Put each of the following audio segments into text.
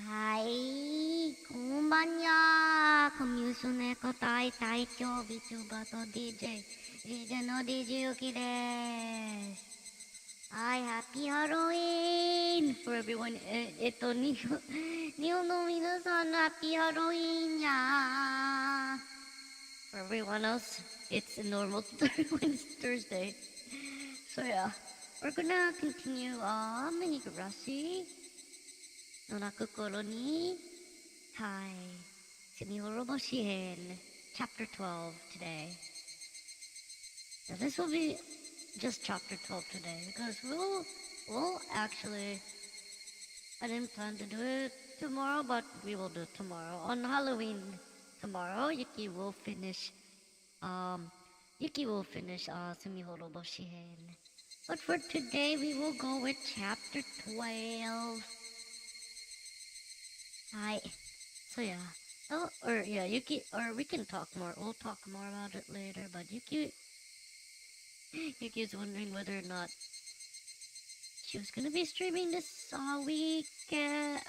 はい、こんばんや。コミュ障ね答え隊長 VTuber と DJ の DJ ゆきです。はい、Happy Halloween for everyone. 日本の皆さん、Happy Halloween や。For everyone else, it's a normal Thursday. So yeah, we're gonna continue Higurashi の泣く頃に解 Tsumihoroboshi 編 Chapter 12 today. Now this will be just Chapter 12 today because we'll actually, I didn't plan to do it tomorrow, but we will do it tomorrow. On Halloween tomorrow, Yuuki will finish Tsumihoroboshi hen. But for today, we will go with Chapter 12. Hi. So yeah. Yuuki, or we can talk more. We'll talk more about it later, but Yuki's wondering whether or not she was gonna be streaming this week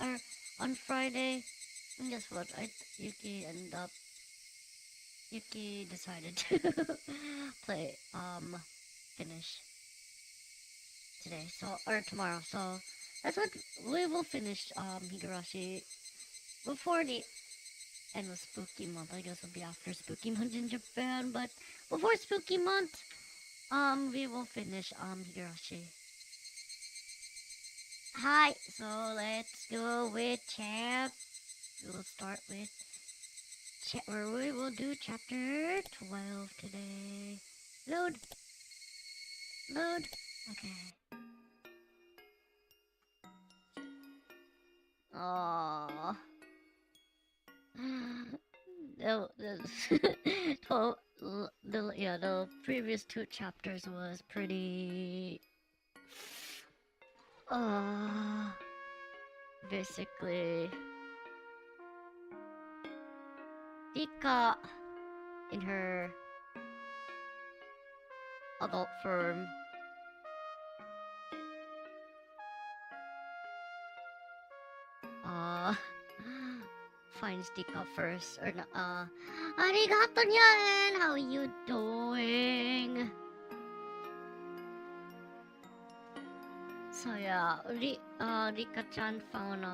or on Friday. And guess what? Yuki decided to finish today, or tomorrow. So that's what we will finish Higurashi before the end of Spooky Month. I guess it'll be after Spooky Month in Japan, but before Spooky Month, we will finish Higurashi. Hi, so let's go with we'll start with where we will do chapter 12 today. Load. Okay. Aww. The previous two chapters was pretty basically Rika in her adult form finds Rika first, or arigato nyan, how are you doing? So yeah, Rika-chan found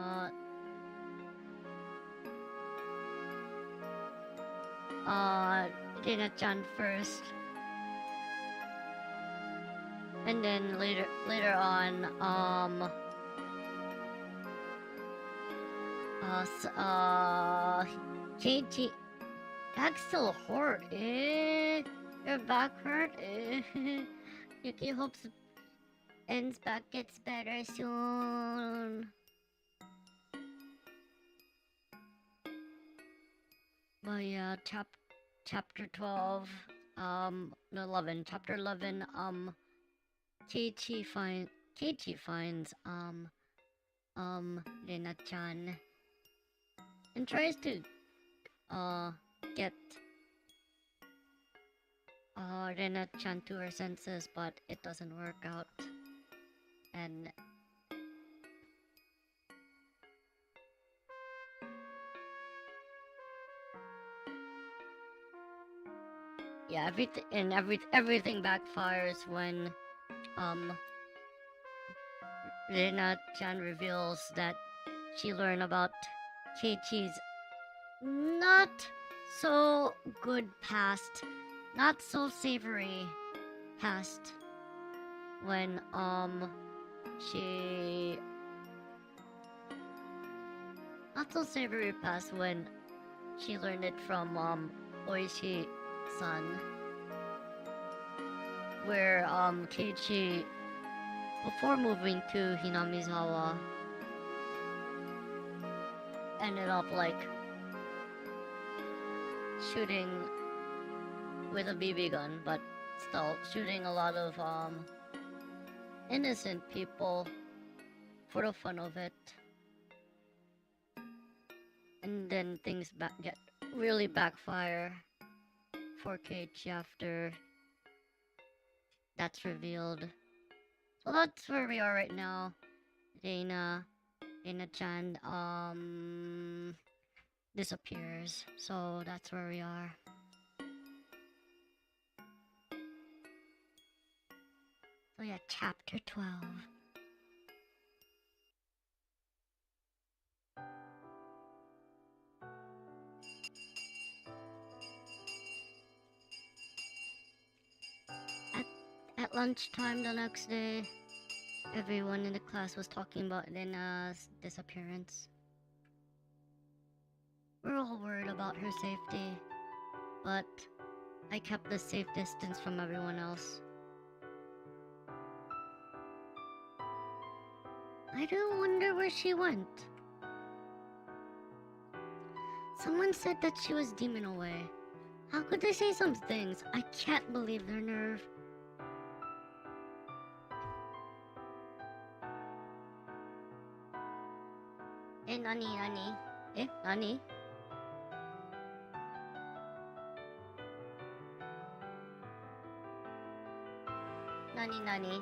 Rina-chan first, and then later on Keiichi, back still hurt, your back hurt, Yuki hopes ends back gets better soon. But yeah, chapter 12, chapter 11, Keiichi finds Rina-chan and tries to get Rina-chan to her senses, but it doesn't work out. And yeah, everything backfires when Rina-chan reveals that she learned about Keiichi's not so good past, not so savory past, when she not so savory past when she learned it from Oishi-san, where Keiichi, before moving to Hinamizawa, ended up like shooting with a BB gun, but still shooting a lot of innocent people for the fun of it. And then things get really backfire for Keiichi after that's revealed. So that's where we are right now. Ina-chan disappears. So that's where we are. So yeah, chapter 12. At lunchtime the next day, everyone in the class was talking about Lena's disappearance. We're all worried about her safety, but I kept a safe distance from everyone else. I do wonder where she went. Someone said that she was demon away. How could they say some things? I can't believe their nerve. Nani? Nani?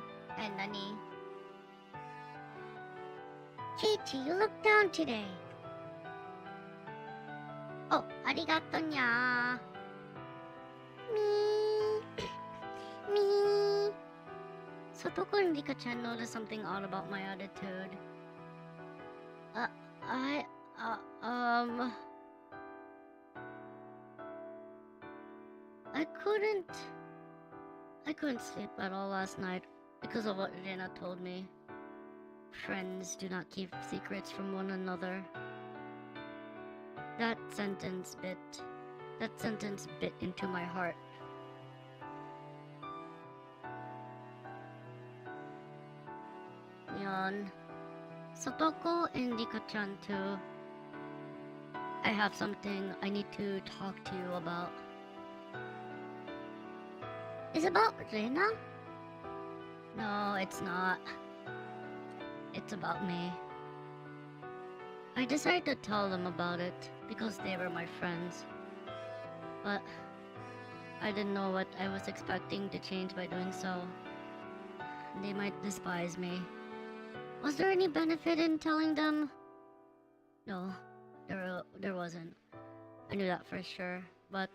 Nani? Keiichi, you look down today. Oh, arigato nya. Me. Sotoko and Rika-chan noticed something odd about my attitude. I couldn't sleep at all last night because of what Rena told me. Friends do not keep secrets from one another. That sentence bit into my heart. Yon. Sotoko and Rika-chan too. I have something I need to talk to you about. Is it about Rena? No, it's not. It's about me. I decided to tell them about it because they were my friends. But I didn't know what I was expecting to change by doing so. They might despise me. Was there any benefit in telling them? No, there wasn't. I knew that for sure, but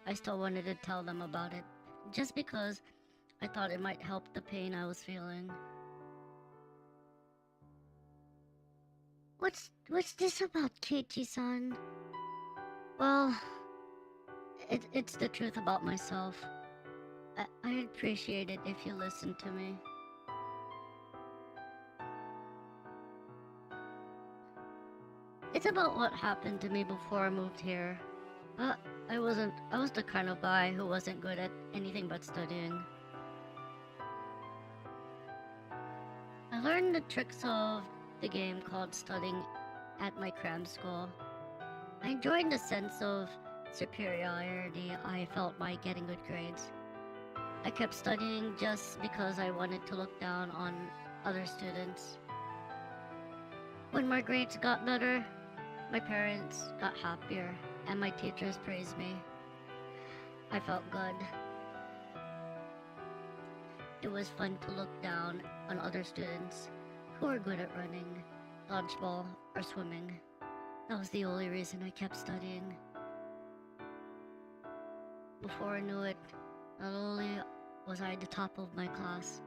I still wanted to tell them about it, just because I thought it might help the pain I was feeling. What's this about, Keiichi-san? Well, it's the truth about myself. I'd appreciate it if you listened to me. It's about what happened to me before I moved here. I was the kind of guy who wasn't good at anything but studying. I learned the tricks of the game called studying at my cram school. I enjoyed the sense of superiority I felt by getting good grades. I kept studying just because I wanted to look down on other students. When my grades got better, my parents got happier and my teachers praised me. I felt good. It was fun to look down on other students who were good at running, dodgeball, or swimming. That was the only reason I kept studying. Before I knew it, not only was I the top of my class,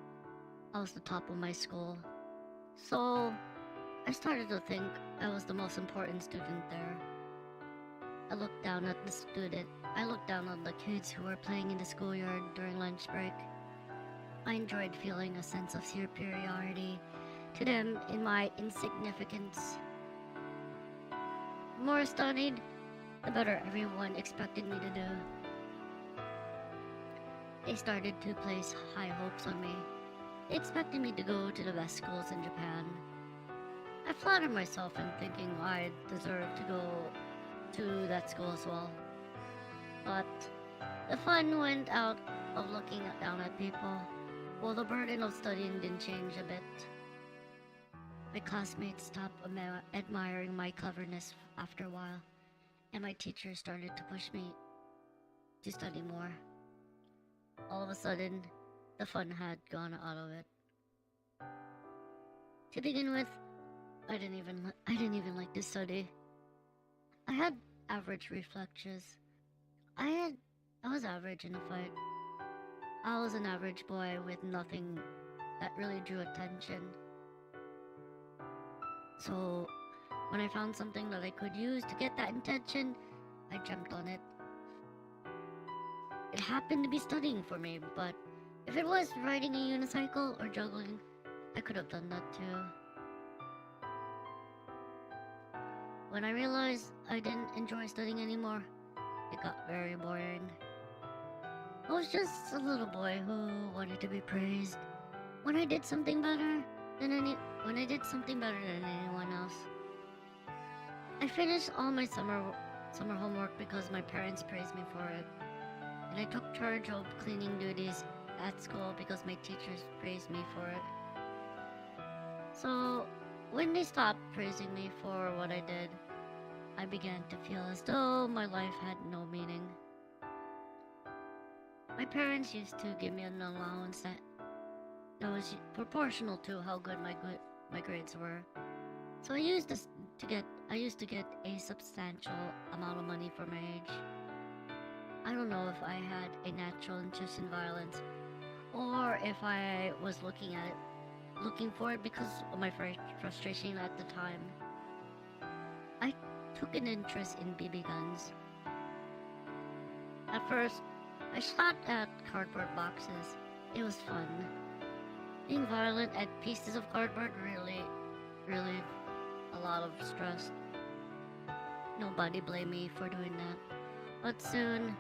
I was the top of my school. So I started to think I was the most important student there. I looked down at the kids who were playing in the schoolyard during lunch break. I enjoyed feeling a sense of superiority to them in my insignificance. The more I studied, the better everyone expected me to do. They started to place high hopes on me. They expected me to go to the best schools in Japan. I flattered myself in thinking I deserved to go to that school as well. But the fun went out of looking down at people, while the burden of studying didn't change a bit. My classmates stopped admiring my cleverness after a while, and my teacher started to push me to study more. All of a sudden, the fun had gone out of it. To begin with, I didn't even like to study. I had average reflexes. I was average in a fight. I was an average boy with nothing that really drew attention. So when I found something that I could use to get that attention, I jumped on it. It happened to be studying for me, but if it was riding a unicycle or juggling, I could have done that too. When I realized I didn't enjoy studying anymore, it got very boring. I was just a little boy who wanted to be praised when I did something better than anyone else. I finished all my summer homework because my parents praised me for it, and I took charge of cleaning duties at school because my teachers praised me for it. So when they stopped praising me for what I did, I began to feel as though my life had no meaning. My parents used to give me an allowance that was proportional to how good my grades were. So I used to get a substantial amount of money for my age. I don't know if I had a natural interest in violence, or if I was looking for it because of my frustration at the time. I took an interest in BB guns. At first, I shot at cardboard boxes. It was fun. Being violent at pieces of cardboard really a lot of stress. Nobody blamed me for doing that. But soon,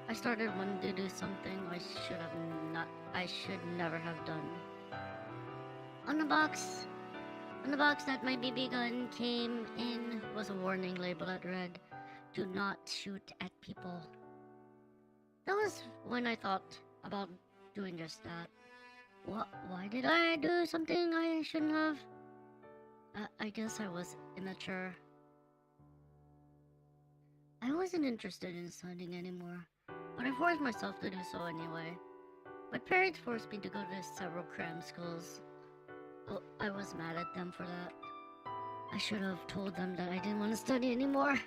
I started wanting to do something I should never have done. On the box that my BB gun came in was a warning label that read, "Do not shoot at people." That was when I thought about doing just that. Why did I do something I shouldn't have? I guess I was immature. I wasn't interested in studying anymore, but I forced myself to do so anyway. My parents forced me to go to several cram schools. I was mad at them for that. I should have told them that I didn't want to study anymore.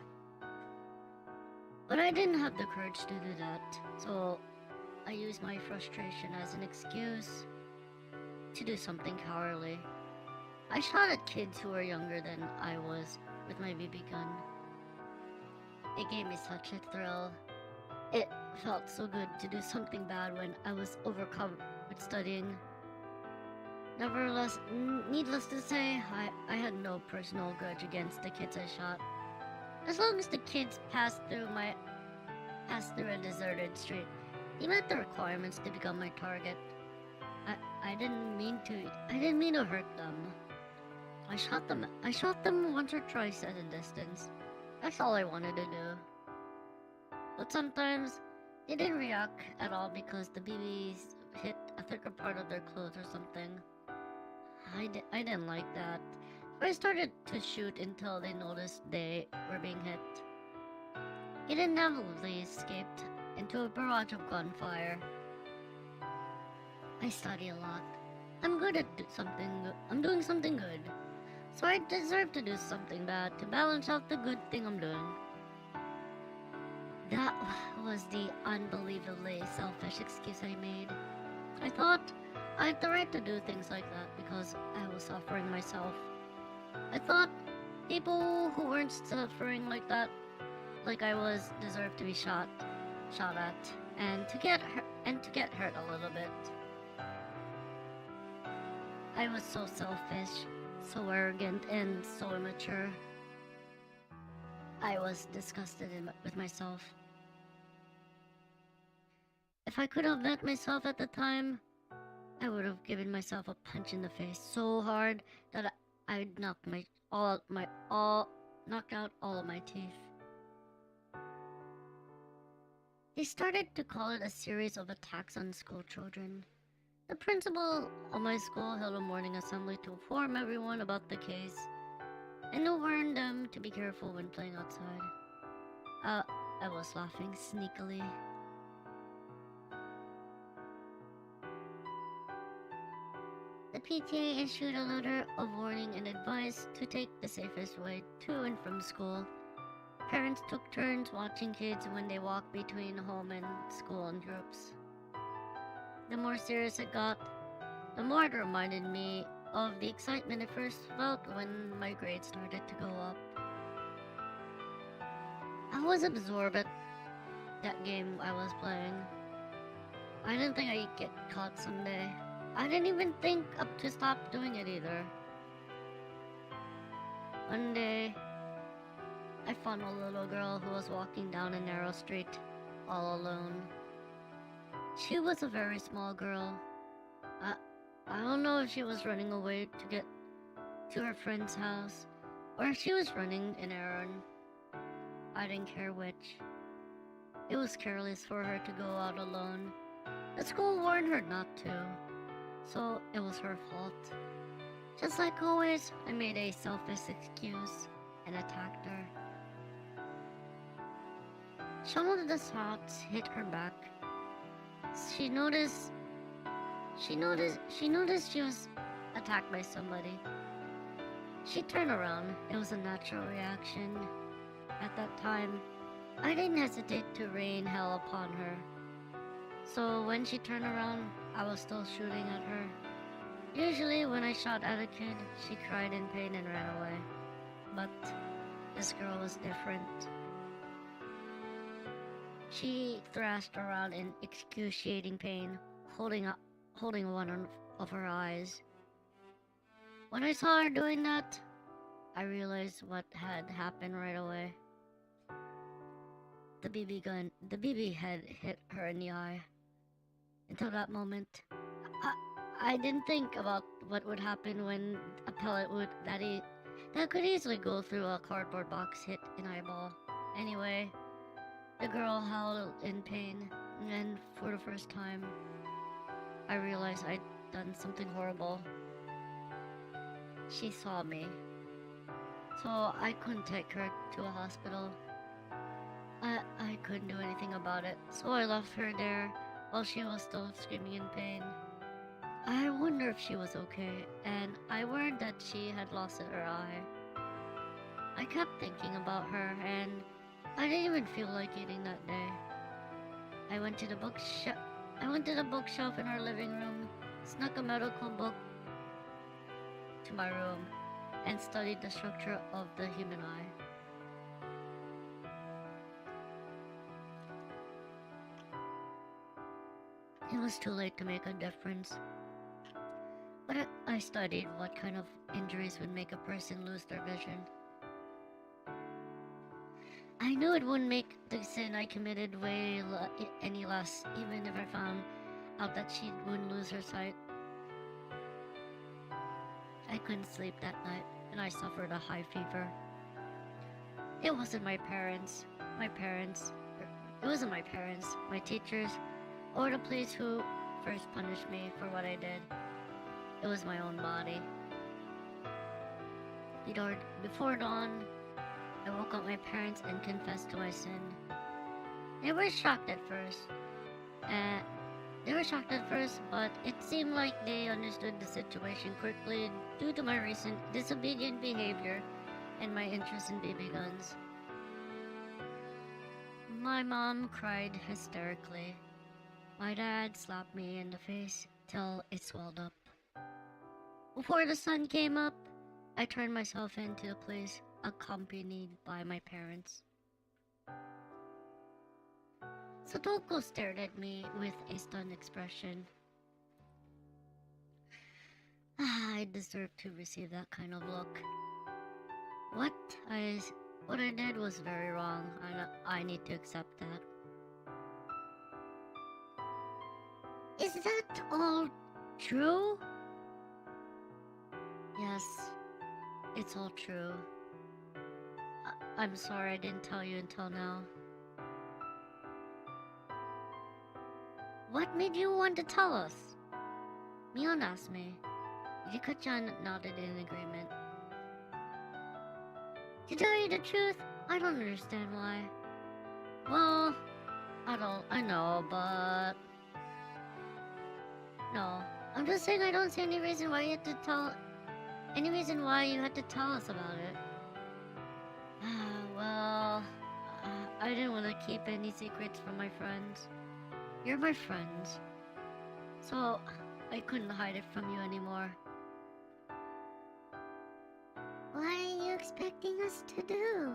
But I didn't have the courage to do that, so I used my frustration as an excuse to do something cowardly. I shot at kids who were younger than I was with my BB gun. It gave me such a thrill. It felt so good to do something bad when I was overcome with studying. Nevertheless, needless to say, I had no personal grudge against the kids I shot. As long as the kids passed through a deserted street, they met the requirements to become my target. I didn't mean to hurt them. I shot them once or twice at a distance. That's all I wanted to do. But sometimes they didn't react at all because the BBs hit a thicker part of their clothes or something. I didn't like that. So I started to shoot until they noticed they were being hit. It inevitably escaped into a barrage of gunfire. I study a lot. I'm doing something good. So I deserve to do something bad to balance out the good thing I'm doing. That was the unbelievably selfish excuse I made. I thought I had the right to do things like that because I was suffering myself. I thought people who weren't suffering like that, like I was, deserved to be shot at, and to get hurt a little bit. I was so selfish, so arrogant, and so immature. I was disgusted with myself. If I could have met myself at the time, I would have given myself a punch in the face so hard that I'd knocked out all of my teeth. They started to call it a series of attacks on school children. The principal of my school held a morning assembly to inform everyone about the case and to warn them to be careful when playing outside. I was laughing sneakily. The PTA issued a letter of warning and advice to take the safest way to and from school. Parents took turns watching kids when they walked between home and school in groups. The more serious it got, the more it reminded me of the excitement I first felt when my grades started to go up. I was absorbed at that game I was playing. I didn't think I'd get caught someday. I didn't even think up to stop doing it either. One day, I found a little girl who was walking down a narrow street, all alone. She was a very small girl. I don't know if she was running away to get to her friend's house, or if she was running an errand. I didn't care which. It was careless for her to go out alone. The school warned her not to, so it was her fault. Just like always, I made a selfish excuse and attacked her. Some of the shots hit her back. She noticed she was attacked by somebody. She turned around. It was a natural reaction. At that time, I didn't hesitate to rain hell upon her. So when she turned around, I was still shooting at her. Usually when I shot at a kid, she cried in pain and ran away. But this girl was different. She thrashed around in excruciating pain, holding one of her eyes. When I saw her doing that, I realized what had happened right away. The BB had hit her in the eye. Until that moment, I didn't think about what would happen when a pellet that could easily go through a cardboard box hit an eyeball. Anyway, the girl howled in pain, and for the first time, I realized I'd done something horrible. She saw me, so I couldn't take her to a hospital. I couldn't do anything about it, so I left her there while she was still screaming in pain. I wonder if she was okay, and I worried that she had lost her eye. I kept thinking about her, and I didn't even feel like eating that day. I went to the bookshelf in our living room, snuck a medical book to my room, and studied the structure of the human eye. It was too late to make a difference. But I studied what kind of injuries would make a person lose their vision. I knew it wouldn't make the sin I committed any less, even if I found out that she wouldn't lose her sight. I couldn't sleep that night, and I suffered a high fever. It wasn't my parents, my teachers, or the police who first punished me for what I did. It was my own body. Before dawn, I woke up my parents and confessed to my sin. They were shocked at first, but it seemed like they understood the situation quickly due to my recent disobedient behavior and my interest in BB guns. My mom cried hysterically. My dad slapped me in the face till it swelled up. Before the sun came up, I turned myself into the police, accompanied by my parents. Satoko stared at me with a stunned expression. I deserve to receive that kind of look. What I did was very wrong, and I need to accept that. Is that all true? Yes, it's all true. I'm sorry I didn't tell you until now. What made you want to tell us? Mion asked me. Yukichan nodded in agreement. To tell you the truth, I don't understand why. Well, I know, but... No, I'm just saying I don't see any reason why you had to tell us about it. Well, I didn't want to keep any secrets from my friends. You're my friends, so I couldn't hide it from you anymore. What are you expecting us to do?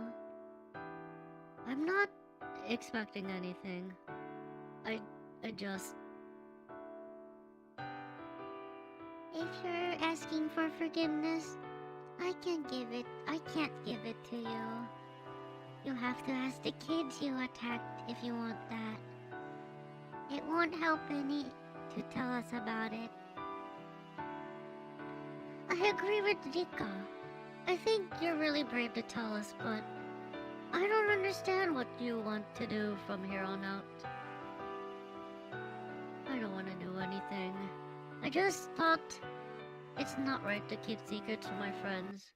I'm not expecting anything. I just... If you're asking for forgiveness, I can't give it to you. You have to ask the kids you attacked if you want that. It won't help any to tell us about it. I agree with Rika. I think you're really brave to tell us, but I don't understand what you want to do from here on out. I don't want to do anything. I just thought it's not right to keep secrets from my friends.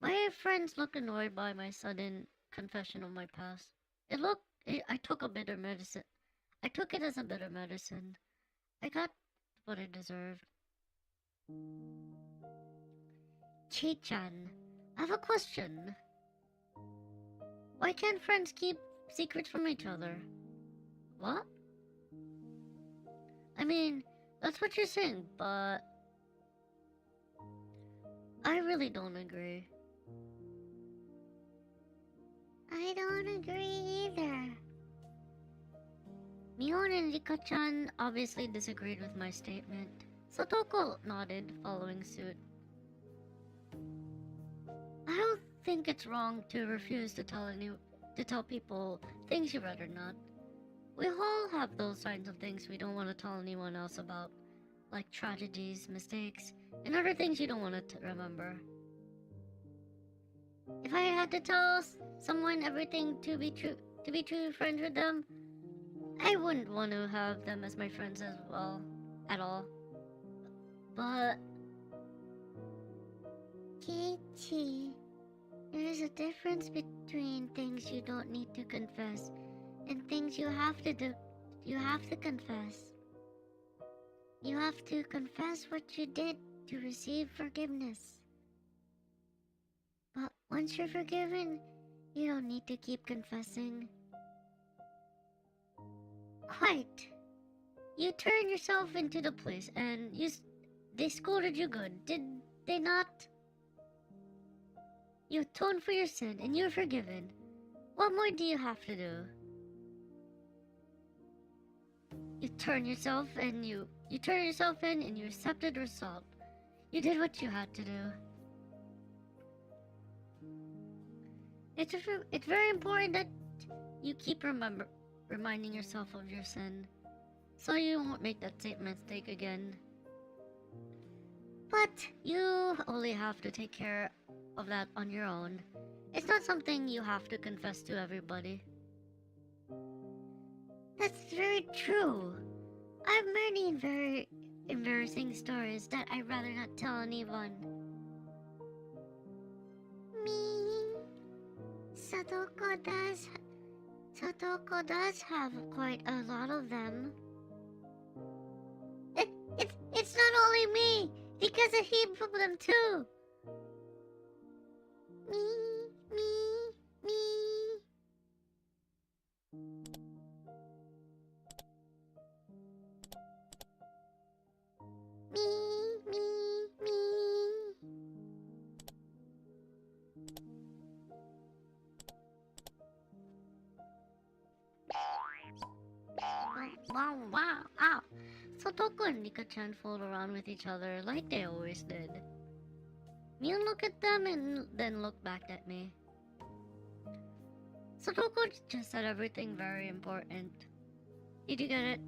My friends look annoyed by my sudden confession of my past. I took it as a bitter medicine. I got what I deserved. Chi-chan, I have a question. Why can't friends keep secrets from each other? What? I mean, that's what you're saying, but I really don't agree. I don't agree either. Mion and Rika-chan obviously disagreed with my statement. Satoko nodded, following suit. I don't think it's wrong to refuse to tell people things you read or not. We all have those kinds of things we don't want to tell anyone else about, like tragedies, mistakes, and other things you don't want to remember. If I had to tell someone everything to be true friends with them, I wouldn't want to have them as my friends as well, at all. But... Keiichi, there is a difference between things you don't need to confess and things you have to do. You have to confess. You have to confess what you did to receive forgiveness. But once you're forgiven, you don't need to keep confessing. Quite. You turned yourself into the police and they scolded you good, did they not? You atoned for your sin and you're forgiven. What more do you have to do? You turn yourself in and you accepted result. You did what you had to do. It's very important that you keep reminding yourself of your sin, so you won't make that same mistake again. But you only have to take care of that on your own. It's not something you have to confess to everybody. That's very true. I have many very embarrassing stories that I'd rather not tell anyone. Me. Satoko does have quite a lot of them. It's not only me, because a heap of them too. Me. Wow. Satoko and Rika-chan fooled around with each other like they always did. Mion looked at them and then looked back at me. Satoko just said everything very important. Did you get it?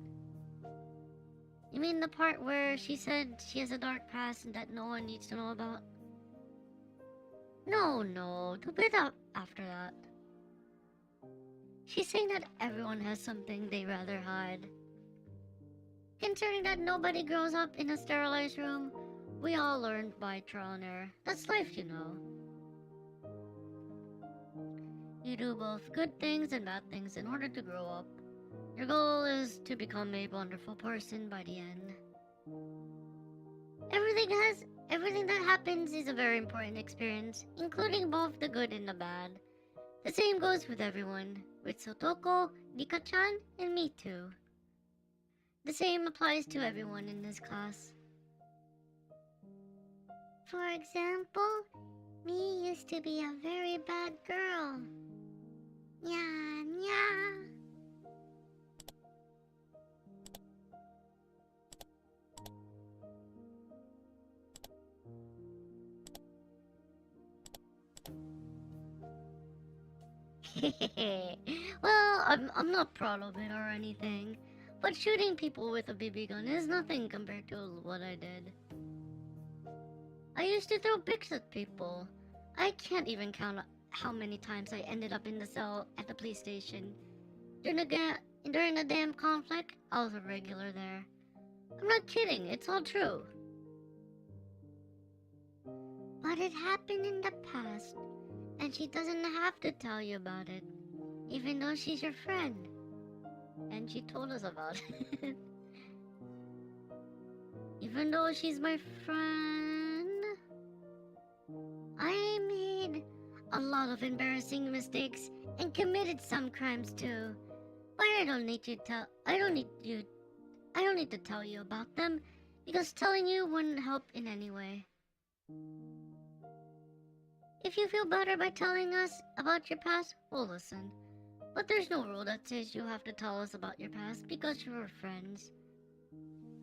You mean the part where she said she has a dark past and that no one needs to know about? No, the bit after that. She's saying that everyone has something they rather hide. Considering that nobody grows up in a sterilized room, we all learn by trial and error. That's life, you know. You do both good things and bad things in order to grow up. Your goal is to become a wonderful person by the end. Everything that happens is a very important experience, including both the good and the bad. The same goes with everyone, with Sotoko, Rika-chan, and me too. The same applies to everyone in this class. For example, me used to be a very bad girl. Nya nya. Well, I'm not proud of it or anything, but shooting people with a BB gun is nothing compared to what I did. I used to throw bricks at people. I can't even count how many times I ended up in the cell at the police station. During the damn conflict, I was a regular there. I'm not kidding, it's all true. But it happened in the past, and she doesn't have to tell you about it, even though she's your friend. And she told us about it. Even though she's my friend, I made a lot of embarrassing mistakes and committed some crimes too. But I don't need to tell you about them, because telling you wouldn't help in any way. If you feel better by telling us about your past, we'll listen. But there's no rule that says you have to tell us about your past because you're friends.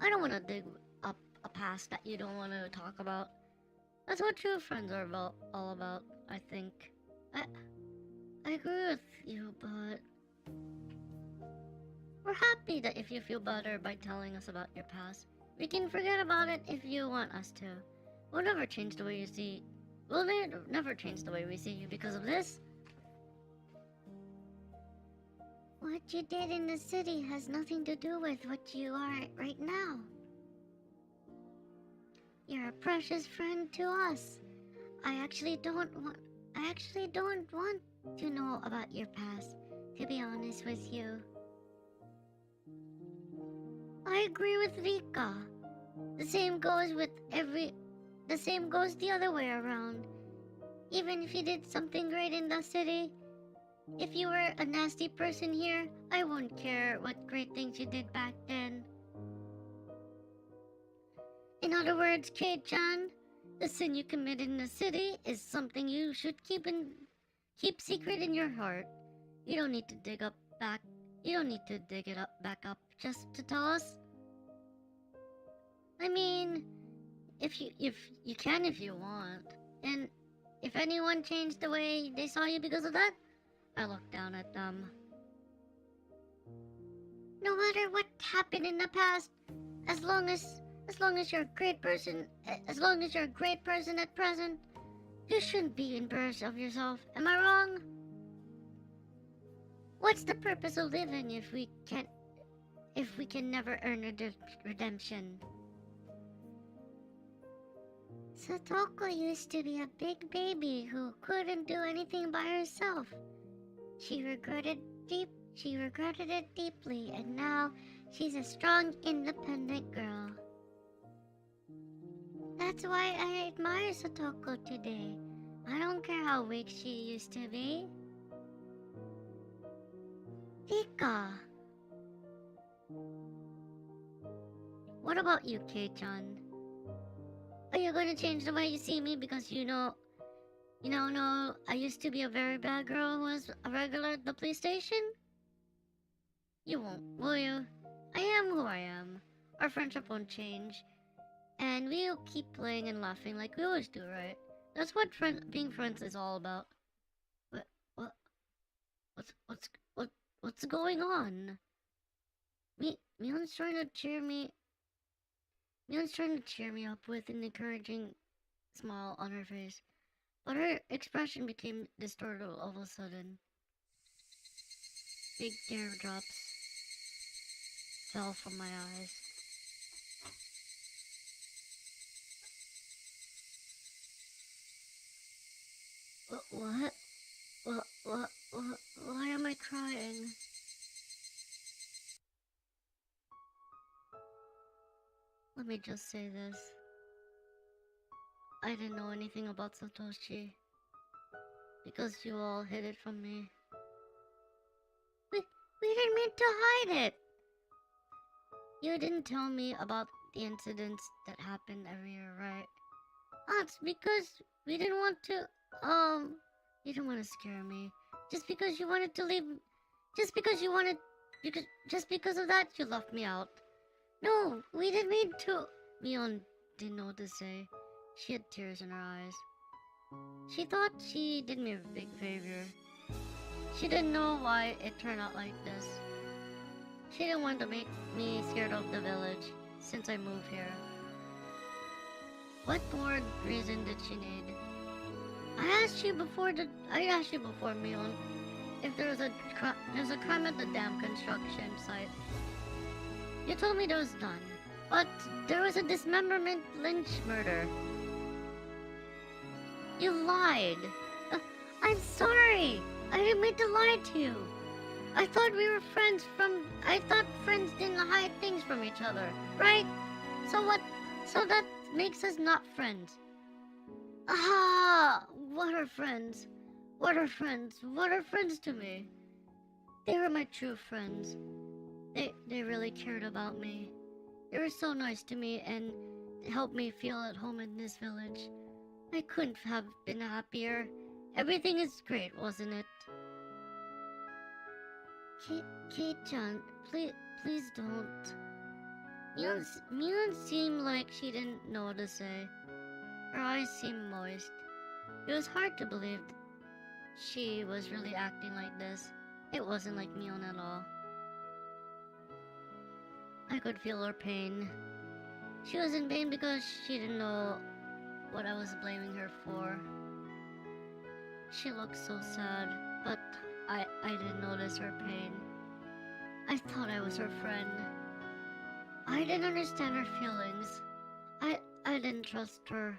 I don't want to dig up a past that you don't want to talk about. That's what true friends are all about, I think. I agree with you, but we're happy that if you feel better by telling us about your past, we can forget about it if you want us to. We'll never change the way you see. We'll never change the way we see you because of this. What you did in the city has nothing to do with what you are right now. You're a precious friend to us. I actually don't want to know about your past, to be honest with you. I agree with Rika. The same goes the other way around. Even if you did something great in the city, if you were a nasty person here, I won't care what great things you did back then. In other words, Kei-chan, the sin you committed in the city is something you should keep secret in your heart. You don't need to dig it back up just to tell us. I mean, if you can if you want. And if anyone changed the way they saw you because of that, I look down at them. No matter what happened in the past, as long as you're a great person at present, you shouldn't be embarrassed of yourself. Am I wrong? What's the purpose of living if we can never earn redemption? Satoko used to be a big baby who couldn't do anything by herself. She regretted it deeply, and now she's a strong, independent girl. That's why I admire Satoko today. I don't care how weak she used to be. Rika. What about you, Kei-chan? Are you going to change the way you see me because no, I used to be a very bad girl who was a regular at the police station? You won't, will you? I am who I am. Our friendship won't change. And we'll keep playing and laughing like we always do, right? That's what being friends is all about. What's going on? Mion's trying to cheer me up with an encouraging smile on her face, but her expression became distorted all of a sudden. Big teardrops fell from my eyes. What? Why am I crying? Let me just say this. I didn't know anything about Satoshi because you all hid it from me. We didn't mean to hide it. You didn't tell me about the incidents that happen every year, right? It's because we didn't want to, you didn't want to scare me. Just because you wanted to leave, just because of that, you left me out. No, we didn't mean to. Mion didn't know what to say. She had tears in her eyes. She thought she did me a big favor. She didn't know why it turned out like this. She didn't want to make me scared of the village since I moved here. What more reason did she need? I asked you before, Mion, if there's a crime at the dam construction site. You told me there was none, but there was a dismemberment lynch murder. You lied. I'm sorry. I didn't mean to lie to you. I thought we were friends I thought friends didn't hide things from each other, right? So what? So that makes us not friends. Aha! What are friends? What are friends? What are friends to me? They were my true friends. They really cared about me. They were so nice to me and helped me feel at home in this village. I couldn't have been happier. Everything is great, wasn't it? Kate-chan, please don't. Mion seemed like she didn't know what to say. Her eyes seemed moist. It was hard to believe she was really acting like this. It wasn't like Mion at all. I could feel her pain. She was in pain because she didn't know what I was blaming her for. She looked so sad, but I didn't notice her pain. I thought I was her friend. I didn't understand her feelings. I didn't trust her.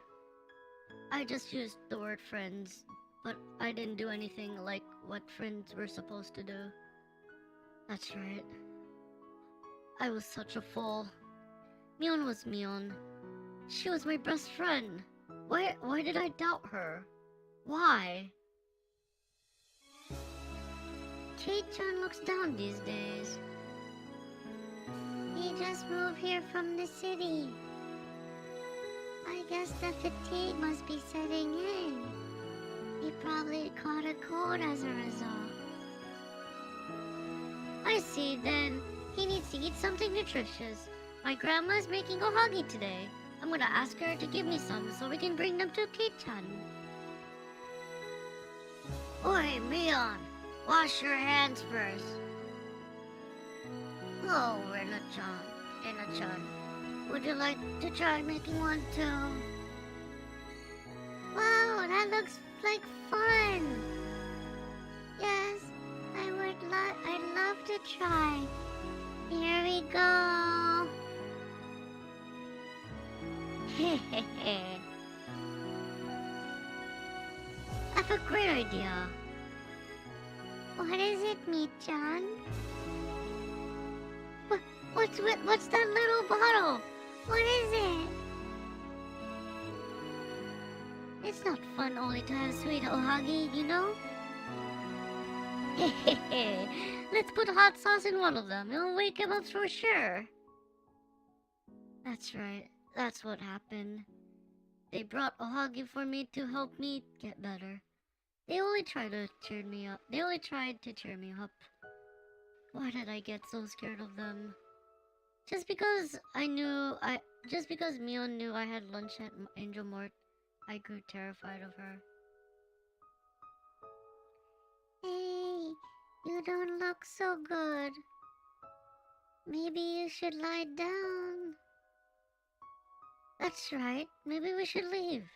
I just used the word friends, but I didn't do anything like what friends were supposed to do. That's right. I was such a fool. Mion was Mion. She was my best friend. Why did I doubt her? Why? Kate-chan looks down these days. He just moved here from the city. I guess the fatigue must be setting in. He probably caught a cold as a result. I see, then. He needs to eat something nutritious. My grandma's making ohagi today. I'm gonna ask her to give me some so we can bring them to Kate-chan. Oi, Mion! Wash your hands first. Oh, Rena-chan. Would you like to try making one too? Wow, that looks like fun! Yes, I'd love to try. Here we go. Hehehe. I have a great idea. What is it, Mi-chan? What's that little bottle? What is it? It's not fun only to have sweet ohagi, you know? Hehehe. Let's put hot sauce in one of them. It'll wake him up for sure. That's right. That's what happened. They brought ohagi for me to help me get better. They only tried to cheer me up. Why did I get so scared of them? Just because Mion knew I had lunch at Angel Mart, I grew terrified of her. Hey, you don't look so good. Maybe you should lie down. That's right, maybe we should leave.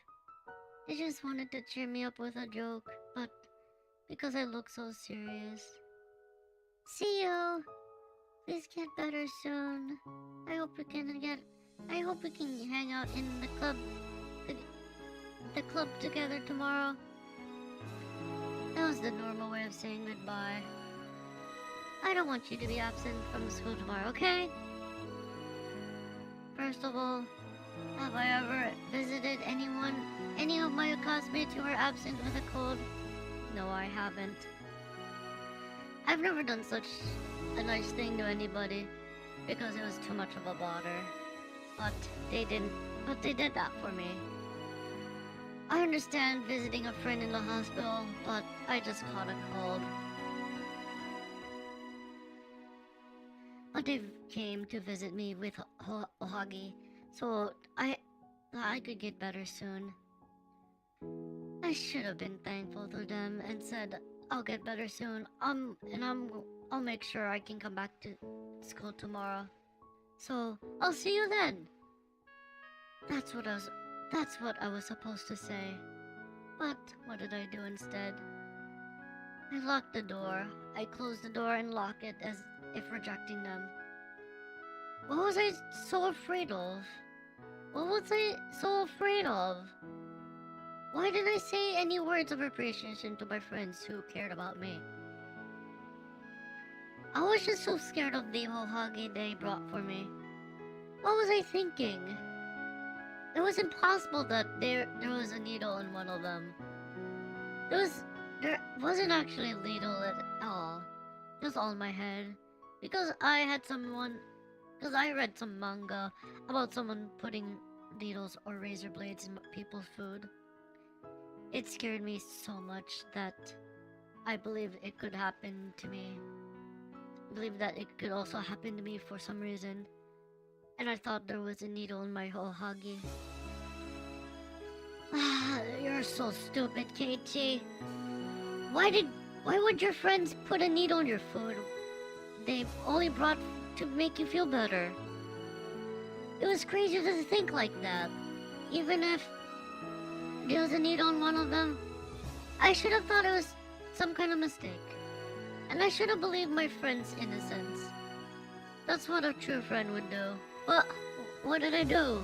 They just wanted to cheer me up with a joke, but because I look so serious. See you! Please get better soon. I hope we can hang out in the club together tomorrow. That was the normal way of saying goodbye. I don't want you to be absent from school tomorrow, okay? First of all, have I ever visited any of my classmates who were absent with a cold? No, I haven't. I've never done such a nice thing to anybody because it was too much of a bother. But they did that for me. I understand visiting a friend in the hospital, but I just caught a cold. But they came to visit me with Ohagi, so I thought I could get better soon. I should have been thankful to them and said, I'll get better soon. I'll make sure I can come back to school tomorrow. So, I'll see you then. That's what I was supposed to say. But what did I do instead? I locked the door. I closed the door and locked it as if rejecting them. What was I so afraid of? What was I so afraid of? Why didn't I say any words of appreciation to my friends who cared about me? I was just so scared of the Ohage they brought for me. What was I thinking? It was impossible that there was a needle in one of them. There wasn't actually a needle at all. It was all in my head. Because I read some manga about someone putting needles or razor blades in people's food. It scared me so much that I believe it could happen to me. I believe that it could also happen to me for some reason. And I thought there was a needle in my Ohagi. You're so stupid, Keiichi. Why would your friends put a needle in your food? They only brought to make you feel better. It was crazy to think like that. Even if there was a needle in one of them, I should have thought it was some kind of mistake. And I should have believed my friend's innocence. That's what a true friend would do. But what did I do?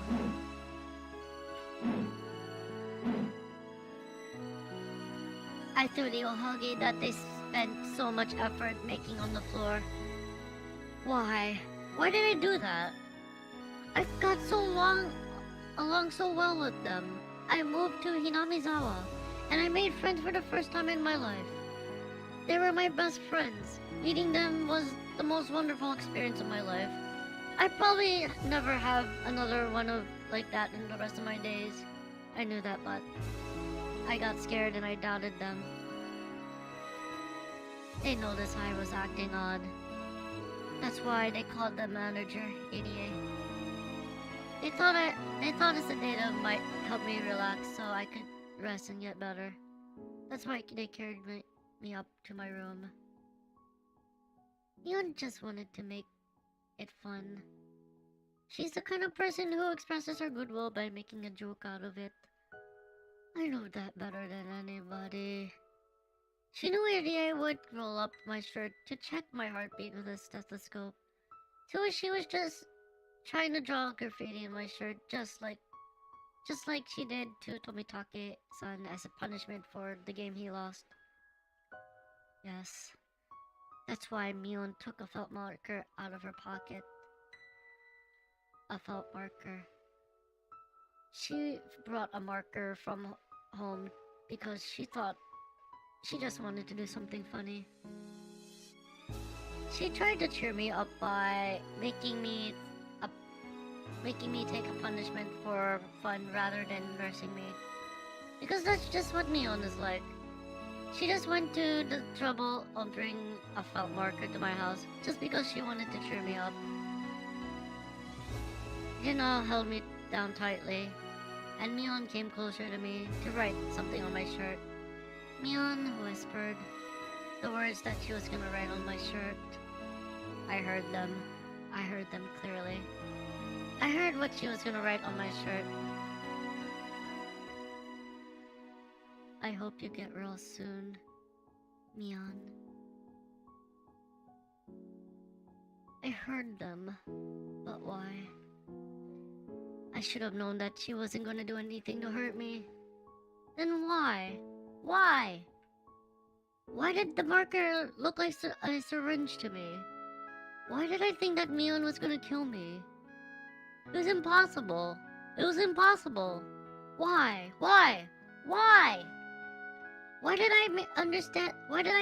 I threw the ohagi that they spent so much effort making on the floor. Why? Why did I do that? I got along so well with them. I moved to Hinamizawa, and I made friends for the first time in my life. They were my best friends. Meeting them was the most wonderful experience of my life. I probably never have another one like that in the rest of my days. I knew that, but I got scared and I doubted them. They noticed I was acting odd. That's why they called the manager idiot. They thought a sedative might help me relax so I could rest and get better. That's why they carried me up to my room. Mion just wanted to make it fun. She's the kind of person who expresses her goodwill by making a joke out of it. I know that better than anybody. She knew I would roll up my shirt to check my heartbeat with a stethoscope. So she was just trying to draw graffiti in my shirt, just like she did to Tomitake-san as a punishment for the game he lost. Yes, that's why Mion took a felt marker out of her pocket. A felt marker. She brought a marker from home because she thought she just wanted to do something funny. She tried to cheer me up by making me take a punishment for fun rather than nursing me. Because that's just what Mion is like. She just went to the trouble of bringing a felt marker to my house just because she wanted to cheer me up. Hina held me down tightly, and Mion came closer to me to write something on my shirt. Mion whispered the words that she was gonna write on my shirt. I heard them. I heard them clearly. I heard what she was gonna write on my shirt. I hope you get real soon, Mion. I heard them, but why? I should have known that she wasn't gonna do anything to hurt me. Then why? Why? Why did the marker look like a syringe to me? Why did I think that Mion was gonna kill me? It was impossible. It was impossible. Why? Why? Why? Why did I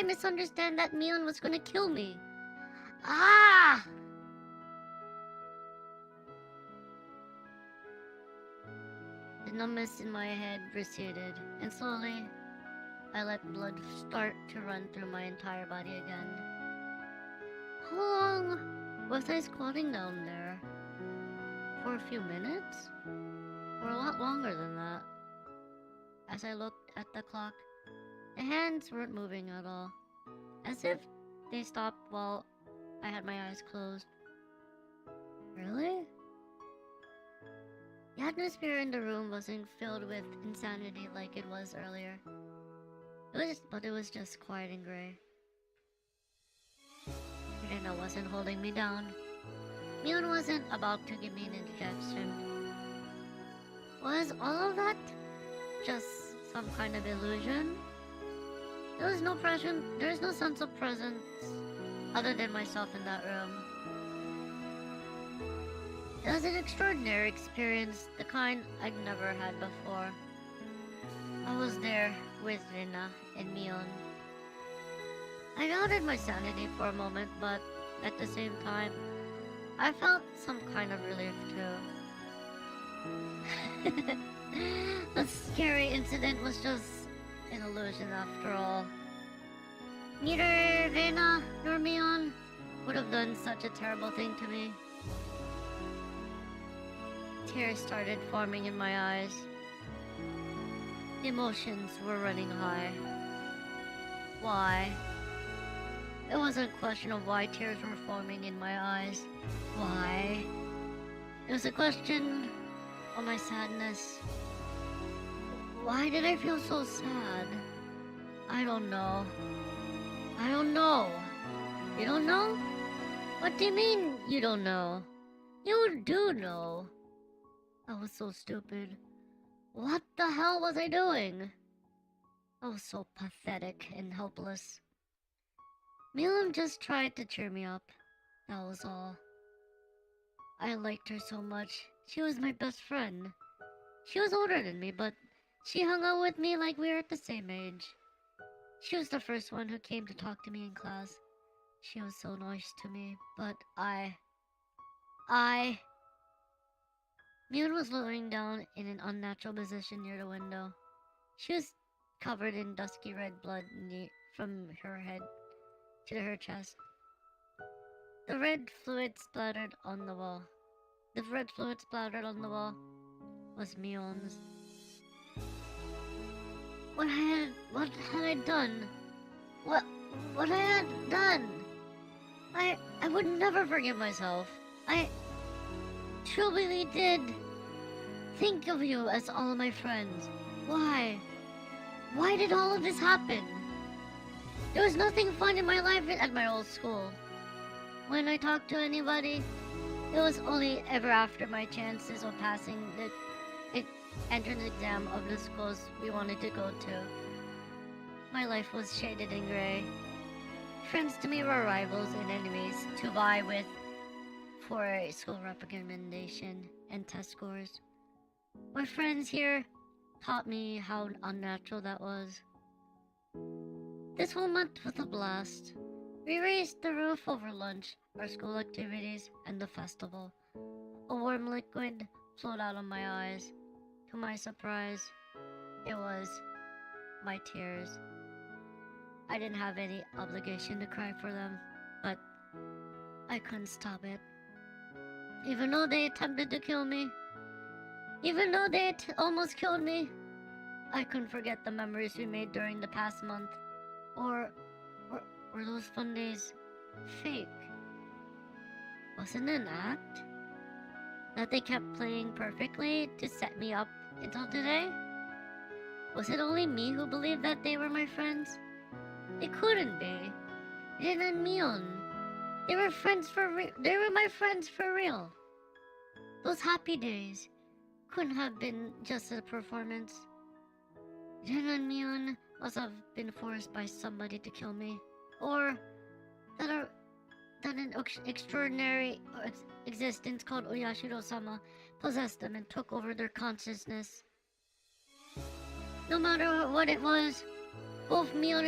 misunderstand that Mion was gonna kill me? Ah! The numbness in my head receded, and slowly, I let blood start to run through my entire body again. How long was I squatting down there? For a few minutes? Or a lot longer than that? As I looked at the clock, the hands weren't moving at all, as if they stopped while I had my eyes closed. Really? The atmosphere in the room wasn't filled with insanity like it was earlier. But it was just quiet and gray. Rena wasn't holding me down. Mion wasn't about to give me an injection. Was all of that just some kind of illusion? There was no sense of presence other than myself in that room. It was an extraordinary experience, the kind I'd never had before. I was there with Rina and Mion. I doubted my sanity for a moment, but at the same time, I felt some kind of relief too. The scary incident was just an illusion after all. Neither Rena nor Mion would have done such a terrible thing to me. Tears started forming in my eyes. Emotions were running high. Why? It wasn't a question of why tears were forming in my eyes. Why? It was a question of my sadness. Why did I feel so sad? I don't know. I don't know. You don't know? What do you mean you don't know? You do know. I was so stupid. What the hell was I doing? I was so pathetic and helpless. Milam just tried to cheer me up. That was all. I liked her so much. She was my best friend. She was older than me, but she hung out with me like we were at the same age. She was the first one who came to talk to me in class. She was so nice to me, but Mion was lying down in an unnatural position near the window. She was covered in dusky red blood from her head to her chest. The red fluid splattered on the wall. Was Mion's. What had I done? What I had done? I would never forgive myself. I truly did think of you as all of my friends. Why? Why did all of this happen? There was nothing fun in my life at my old school. When I talked to anybody, it was only ever after my chances of passing the entrance exam of the schools we wanted to go to. My life was shaded in gray. Friends to me were rivals and enemies to vie with for a school recommendation and test scores. My friends here taught me how unnatural that was. This whole month was a blast. We raised the roof over lunch, our school activities, and the festival. A warm liquid flowed out of my eyes. To my surprise, it was my tears. I didn't have any obligation to cry for them, but I couldn't stop it. Even though they attempted to kill me, even though they almost killed me, I couldn't forget the memories we made during the past month. Or were those fun days fake? Wasn't it an act that they kept playing perfectly to set me up until today? Was it only me who believed that they were my friends? It couldn't be. Rin and Mion. They were my friends for real. Those happy days couldn't have been just a performance. Rin and Mion must have been forced by somebody to kill me. Or that an extraordinary existence called Oyashiro-sama possessed them and took over their consciousness. No matter what it was, both Mion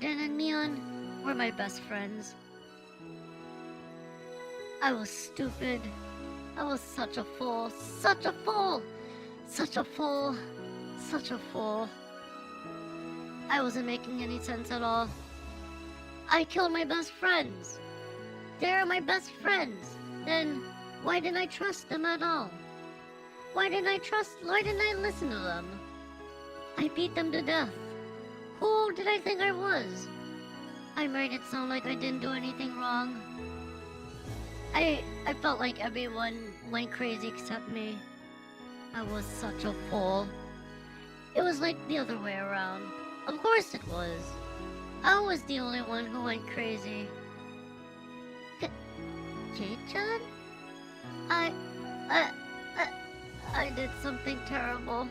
and Mion were my best friends. I was stupid. I was such a fool. Such a fool! Such a fool. Such a fool. I wasn't making any sense at all. I killed my best friends. They're my best friends. Then why didn't I trust them at all? Why didn't I listen to them? I beat them to death. Who did I think I was? I made it sound like I didn't do anything wrong. I felt like everyone went crazy except me. I was such a fool. It was like the other way around. Of course it was. I was the only one who went crazy. Kei-chan? I did something terrible.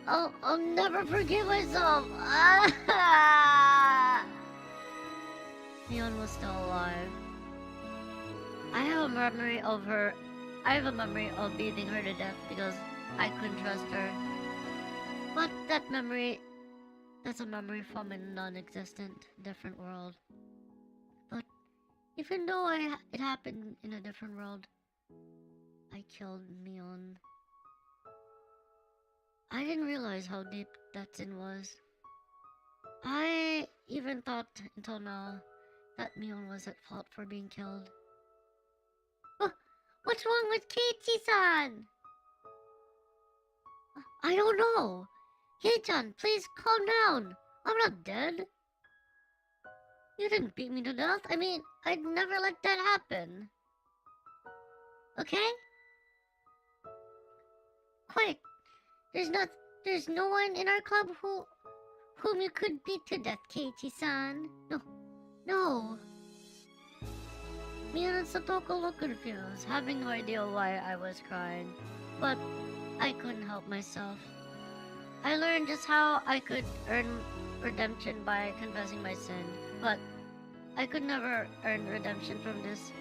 I'll never forgive myself. Mion was still alive. I have a memory of beating her to death because I couldn't trust her. But that's a memory from a non-existent, different world. But even though it happened in a different world, I killed Mion. I didn't realize how deep that sin was. I even thought until now that Mion was at fault for being killed. What's wrong with Keiichi-san? I don't know. Kei-chan, please calm down. I'm not dead. You didn't beat me to death. I mean, I'd never let that happen. Okay? Quiet. There's no one in our club whom you could beat to death, Keiichi-san. No. Mion and Satoko looked confused, having no idea why I was crying. But I couldn't help myself. I learned just how I could earn redemption by confessing my sin, but I could never earn redemption from this,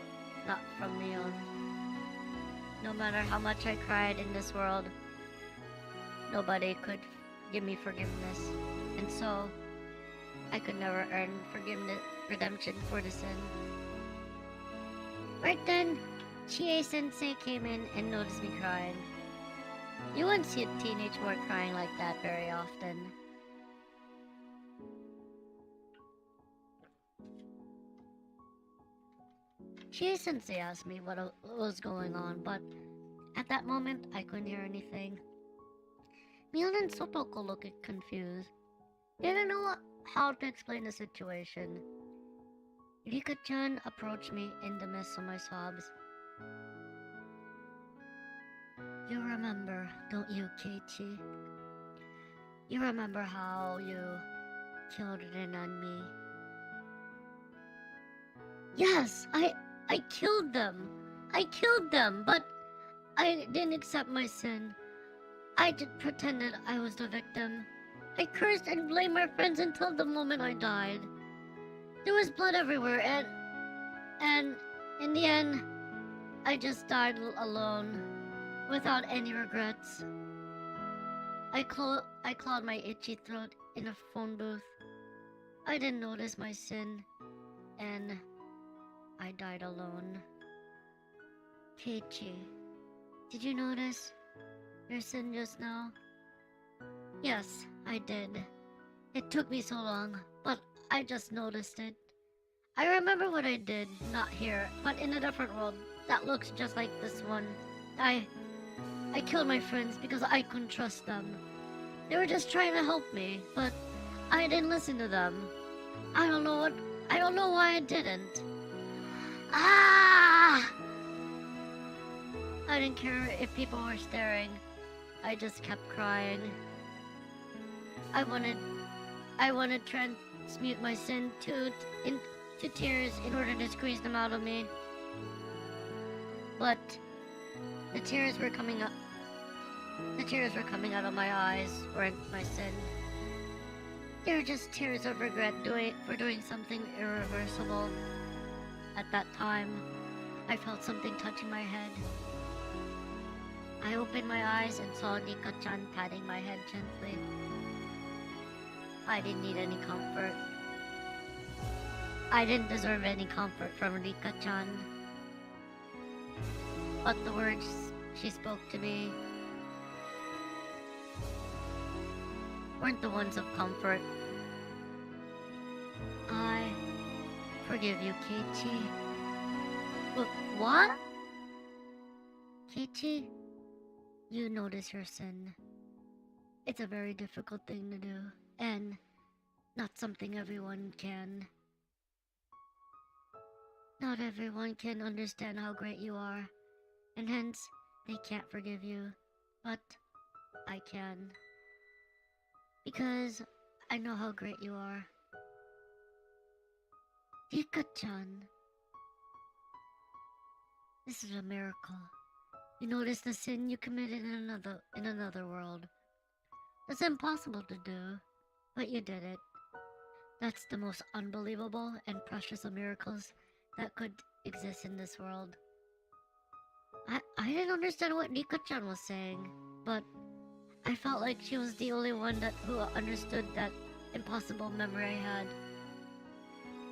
not from Mion. No matter how much I cried in this world, nobody could give me forgiveness, and so I could never earn redemption for the sin. Right then, Chie-sensei came in and noticed me crying. You wouldn't see a teenage boy crying like that very often. Chie-sensei asked me what was going on, but at that moment, I couldn't hear anything. Mion and Satoko looked confused. They didn't know how to explain the situation. Rika-chan approached me in the midst of my sobs. You remember, don't you, Keiichi? You remember how you killed Rin and me? Yes, I killed them. I killed them, but I didn't accept my sin. I just pretended I was the victim. I cursed and blamed my friends until the moment I died. There was blood everywhere, and in the end, I just died alone, without any regrets. I clawed my itchy throat in a phone booth. I didn't notice my sin, and I died alone. Keiichi, did you notice your sin just now? Yes, I did. It took me so long, but I just noticed it. I remember what I did, not here, but in a different world that looks just like this one. I killed my friends because I couldn't trust them. They were just trying to help me, but I didn't listen to them. I don't know why I didn't. Ah! I didn't care if people were staring. I just kept crying. I wanted to transmute my sin to tears in order to squeeze them out of me. But the tears were coming out of my eyes weren't my sin. They were just tears of regret for doing something irreversible. At that time, I felt something touching my head. I opened my eyes and saw Rika-chan patting my head gently. I didn't need any comfort. I didn't deserve any comfort from Rika-chan. But the words she spoke to me weren't the ones of comfort. I forgive you, Keiichi. What? Keiichi, you notice your sin. It's a very difficult thing to do, and not something everyone can. Not everyone can understand how great you are, and hence, they can't forgive you. But I can. Because I know how great you are. Rika-chan. This is a miracle. You notice the sin you committed in another world. It's impossible to do, but you did it. That's the most unbelievable and precious of miracles that could exist in this world. I didn't understand what Rika-chan was saying, but I felt like she was the only one who understood that impossible memory I had.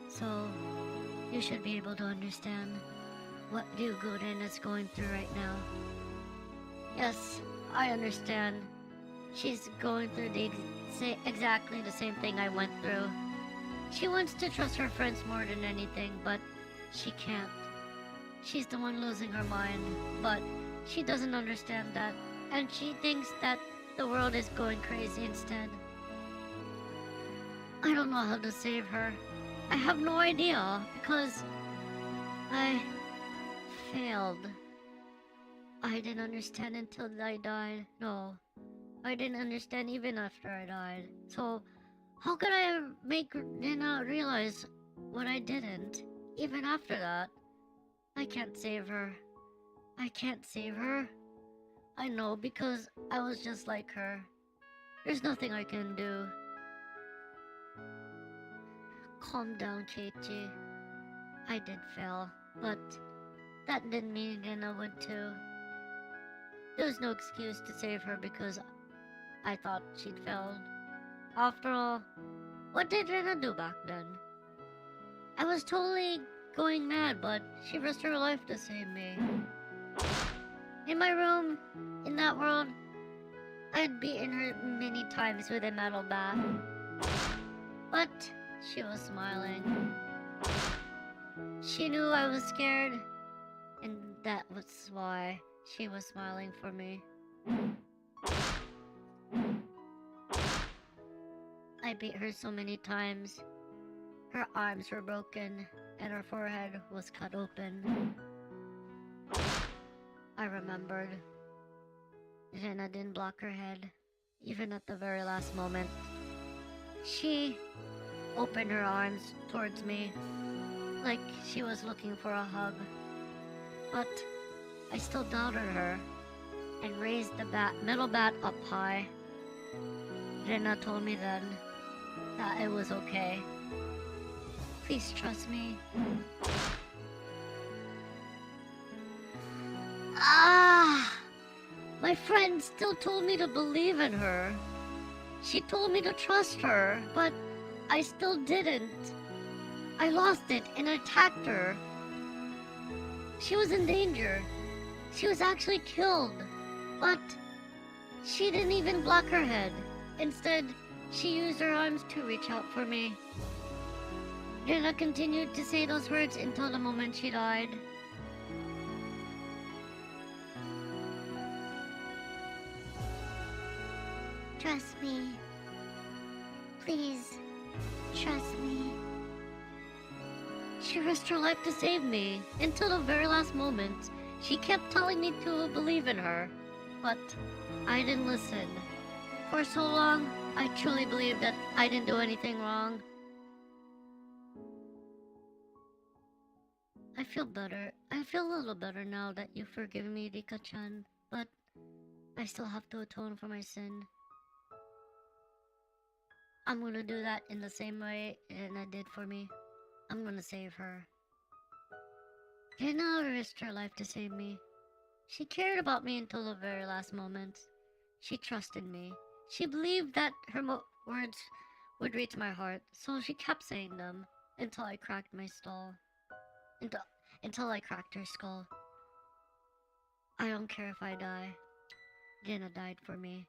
So, you should be able to understand what Ryuguren is going through right now. Yes, I understand. She's going through exactly the same thing I went through. She wants to trust her friends more than anything, but she can't. She's the one losing her mind, but she doesn't understand that, and she thinks that the world is going crazy instead. I don't know how to save her. I have no idea, because I failed. I didn't understand until I died. No, I didn't understand even after I died. So, how could I make Rina realize what I didn't? Even after that, I can't save her. I can't save her. I know, because I was just like her. There's nothing I can do. Calm down, Keiichi. I did fail, but that didn't mean Rina would too. There was no excuse to save her because I thought she'd failed. After all, what did Rina do back then? I was totally going mad, but she risked her life to save me. In my room, in that world, I'd beaten her many times with a metal bat. But she was smiling. She knew I was scared, and that was why she was smiling for me. I beat her so many times. Her arms were broken, and her forehead was cut open. I remembered. Rina didn't block her head, even at the very last moment. She opened her arms towards me, like she was looking for a hug. But I still doubted her, and raised the metal bat up high. Rina told me then that it was okay. Please trust me. My friend still told me to believe in her. She told me to trust her, but I still didn't. I lost it and attacked her. She was in danger. She was actually killed. But she didn't even block her head. Instead, she used her arms to reach out for me. Rina continued to say those words until the moment she died. Trust me. Please, trust me. She risked her life to save me. Until the very last moment, she kept telling me to believe in her. But I didn't listen. For so long, I truly believed that I didn't do anything wrong. I feel better. I feel a little better now that you've forgiven me, Rika-chan. But I still have to atone for my sin. I'm gonna do that in the same way Rina did for me. I'm gonna save her. Dana risked her life to save me. She cared about me until the very last moment. She trusted me. She believed that her words would reach my heart, so she kept saying them until I cracked my skull. Until I cracked her skull. I don't care if I die. Dana died for me.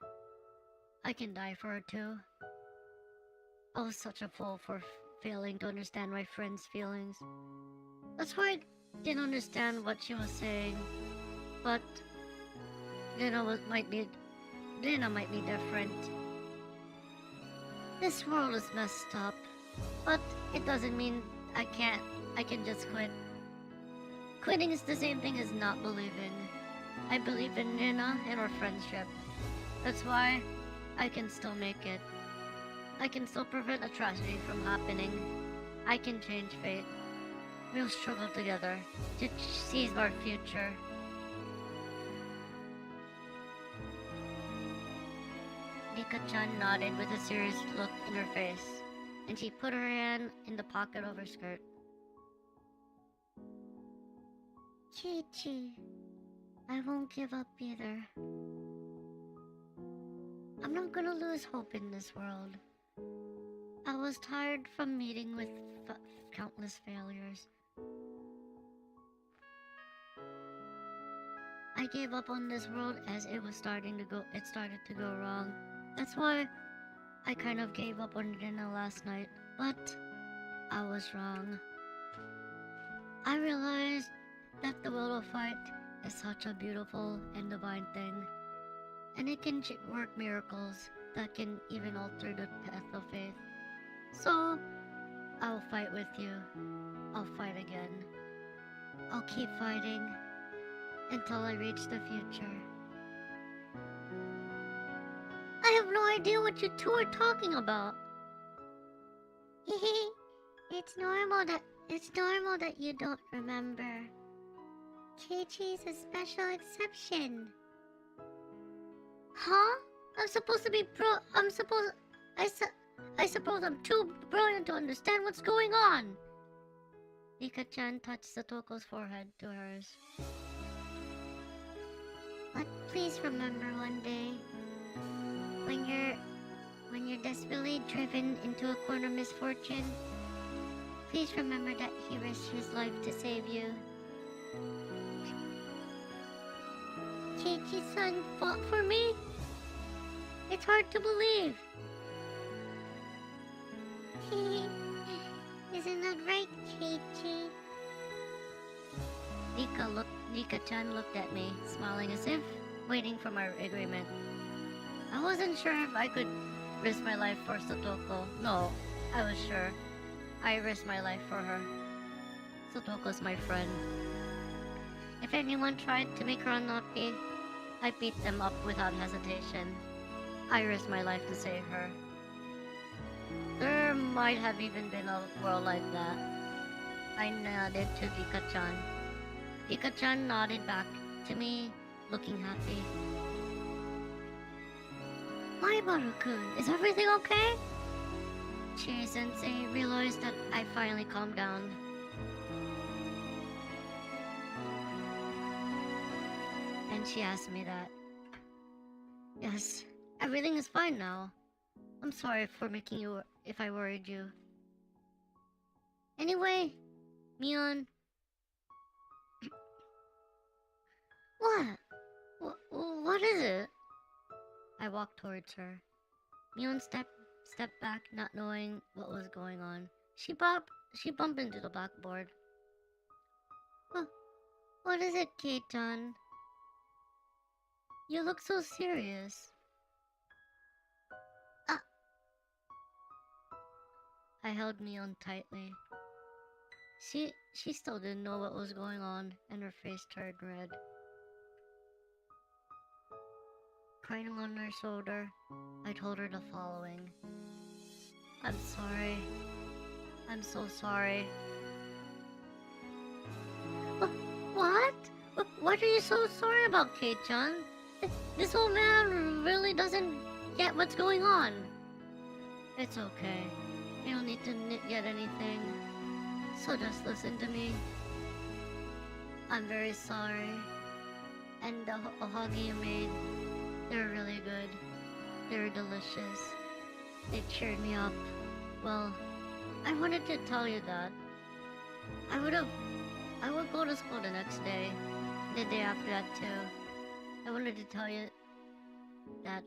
I can die for her too. I was such a fool for failing to understand my friend's feelings. That's why I didn't understand what she was saying. But Dana might be different. This world is messed up, but it doesn't mean I can just quit. Quitting is the same thing as not believing. I believe in Nina and our friendship. That's why I can still make it. I can still prevent a tragedy from happening. I can change fate. We'll struggle together to seize our future. Nika-chan nodded with a serious look in her face, and she put her hand in the pocket of her skirt. Keiichi, I won't give up either. I'm not gonna lose hope in this world. I was tired from meeting with countless failures. I gave up on this world as it started to go wrong. That's why I kind of gave up on dinner last night, but I was wrong. I realized that the will to fight is such a beautiful and divine thing, and it can work miracles that can even alter the path of faith. So, I'll fight with you. I'll fight again. I'll keep fighting until I reach the future. I have no idea what you two are talking about. It's normal that you don't remember. Keiichi's a special exception. Huh? I suppose I'm too brilliant to understand what's going on. Nika-chan touched Satoko's forehead to hers. But please remember one day, when you're desperately driven into a corner of misfortune, please remember that he risked his life to save you. Keiichi-san fought for me? It's hard to believe. Isn't that right, Keiichi? Nika-chan looked at me, smiling as if waiting for my agreement. I wasn't sure if I could risk my life for Satoko. No, I was sure. I risked my life for her. Satoko's my friend. If anyone tried to make her unhappy, I beat them up without hesitation. I risked my life to save her. There might have even been a world like that. I nodded to Nika-chan. Nika-chan nodded back to me, looking happy. Maibaru-kun, is everything okay? Chie-sensei realized that I finally calmed down. And she asked me that. Yes, everything is fine now. I'm sorry for making you if I worried you. Anyway, Mion. What is it? I walked towards her. Mion stepped back, not knowing what was going on. She bumped into the blackboard. What is it, Kei-chan? You look so serious. I held Mion tightly. She still didn't know what was going on, and her face turned red. Crying on her shoulder, I told her the following. I'm sorry. I'm so sorry. What? What are you so sorry about, Kei-chan? This old man really doesn't get what's going on. It's okay. You don't need to get anything. So just listen to me. I'm very sorry. And the ohagi you made, they're really good. They're delicious. They cheered me up. Well, I wanted to tell you that I would go to school the next day, the day after that too. I wanted to tell you that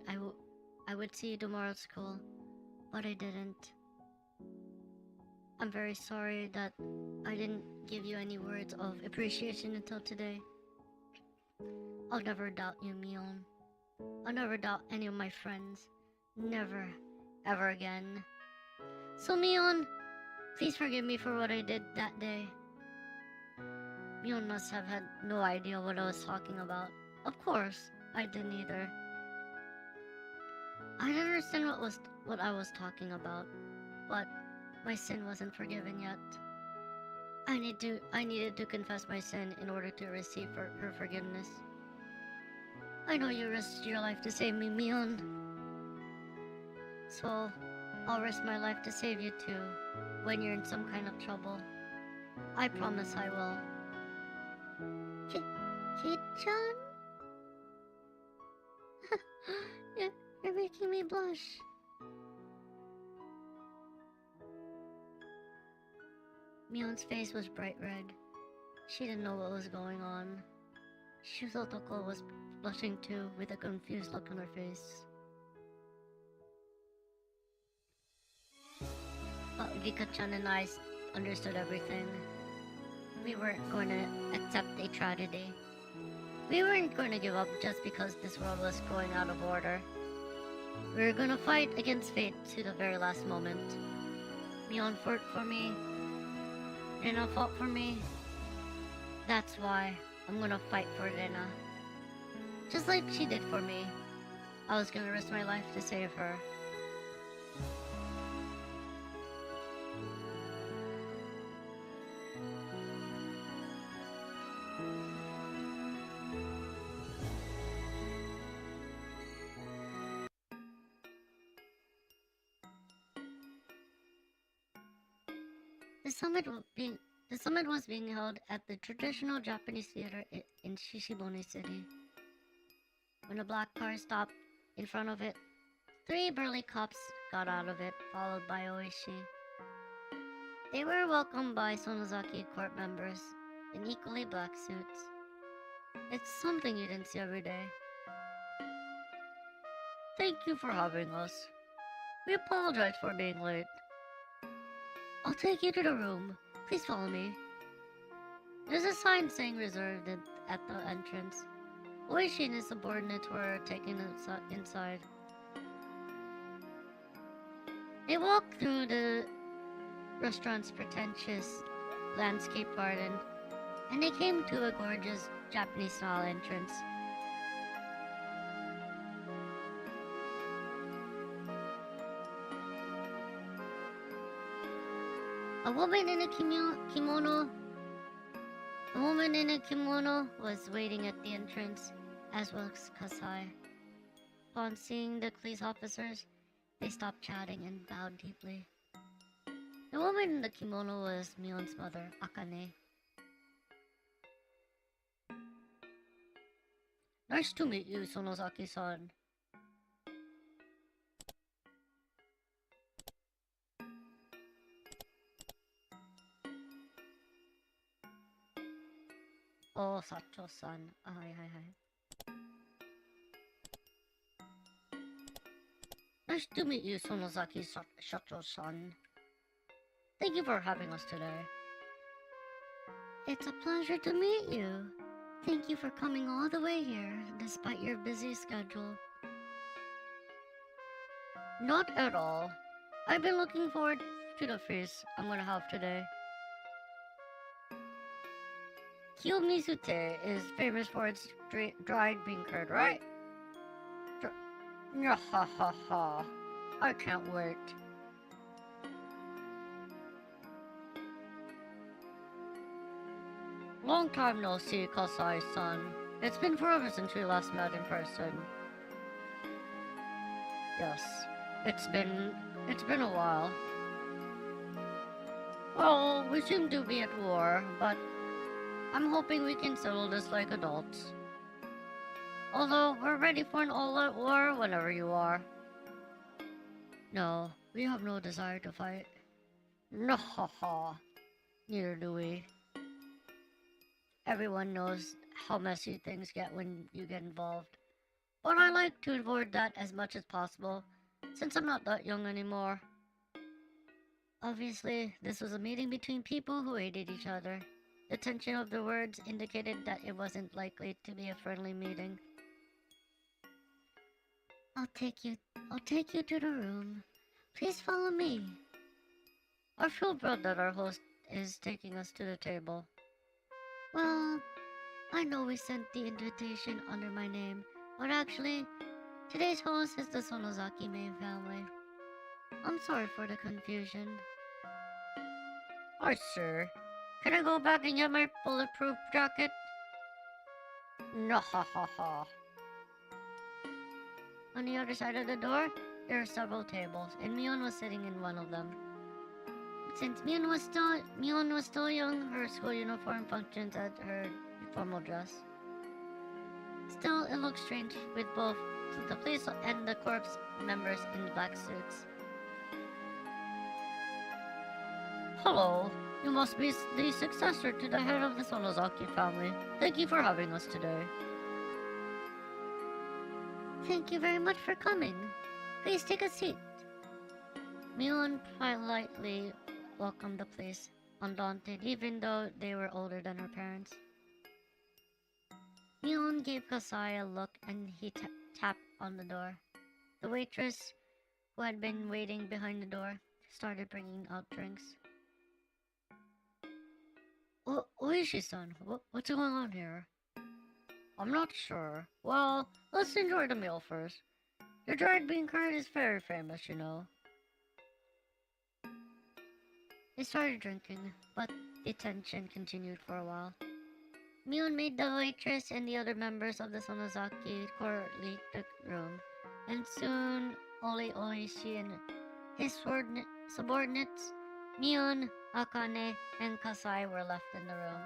I would see you tomorrow at school, but I didn't. I'm very sorry that I didn't give you any words of appreciation until today. I'll never doubt you, Mion. I'll never doubt any of my friends. Never, ever again. So Mion, please forgive me for what I did that day. Mion must have had no idea what I was talking about. Of course, I didn't either. I didn't understand what I was talking about, but my sin wasn't forgiven yet. I needed to confess my sin in order to receive her forgiveness. I know you risked your life to save me, Mion. So, I'll risk my life to save you too, when you're in some kind of trouble. I promise I will. Kit-chan? You're making me blush. Mion's face was bright red. She didn't know what was going on. Shuzotoko was blushing too, with a confused look on her face. But Rika-chan and I understood everything. We weren't going to accept a tragedy. We weren't going to give up just because this world was going out of order. We were going to fight against fate to the very last moment. Mion fought for me. Rena fought for me. That's why I'm going to fight for Rena. Just like she did for me. I was going to risk my life to save her. The summit was being held at the traditional Japanese theater in Shishibone City. When a black car stopped in front of it, 3 burly cops got out of it, followed by Oishi. They were welcomed by Sonozaki court members in equally black suits. It's something you didn't see every day. Thank you for having us. We apologize for being late. I'll take you to the room. Please follow me. There's a sign saying reserved at the entrance. Oishi and his subordinates were taken inside. They walked through the restaurant's pretentious landscape garden, and they came to a gorgeous Japanese-style entrance. A woman in a kimono was waiting at the entrance, as was Kasai. Upon seeing the police officers, they stopped chatting and bowed deeply. The woman in the kimono was Mion's mother, Akane. Nice to meet you, Sonozaki-san. Oh, Sacho-san. Hi. Nice to meet you, Sonozaki Sacho-san. Thank you for having us today. It's a pleasure to meet you. Thank you for coming all the way here, despite your busy schedule. Not at all. I've been looking forward to the feast I'm gonna have today. Kiyomizute is famous for its dried bean curd, right? Ha. I can't wait. Long time no see, Kasai-san. It's been forever since we last met in person. Yes, it's been a while. Well, we seem to be at war, but I'm hoping we can settle this like adults. Although, we're ready for an all-out war whenever you are. No, we have no desire to fight. No, ha ha. Neither do we. Everyone knows how messy things get when you get involved. But I like to avoid that as much as possible, since I'm not that young anymore. Obviously, this was a meeting between people who hated each other. The tension of the words indicated that it wasn't likely to be a friendly meeting. I'll take you to the room. Please follow me. I feel bad that our host is taking us to the table. Well, I know we sent the invitation under my name, but actually, today's host is the Sonozaki main family. I'm sorry for the confusion. Oh, sir. Can I go back and get my bulletproof jacket? No, ha ha ha. On the other side of the door, there are several tables, and Mion was sitting in one of them. Since Mion was still young, her school uniform functions as her formal dress. Still, it looks strange with both the police and the corps members in black suits. Hello, you must be the successor to the head of the Sonozaki family. Thank you for having us today. Thank you very much for coming. Please take a seat. Mion politely welcomed the police, undaunted even though they were older than her parents. Mion gave Kasai a look and he tapped on the door. The waitress, who had been waiting behind the door, started bringing out drinks. Oishi-san, what's going on here? I'm not sure. Well, let's enjoy the meal first. Your dried bean curd is very famous, you know. They started drinking, but the tension continued for a while. Mion made the waitress and the other members of the Sonozaki court leave the room, and soon Oishi and his subordinates, Mion, Akane, and Kasai were left in the room.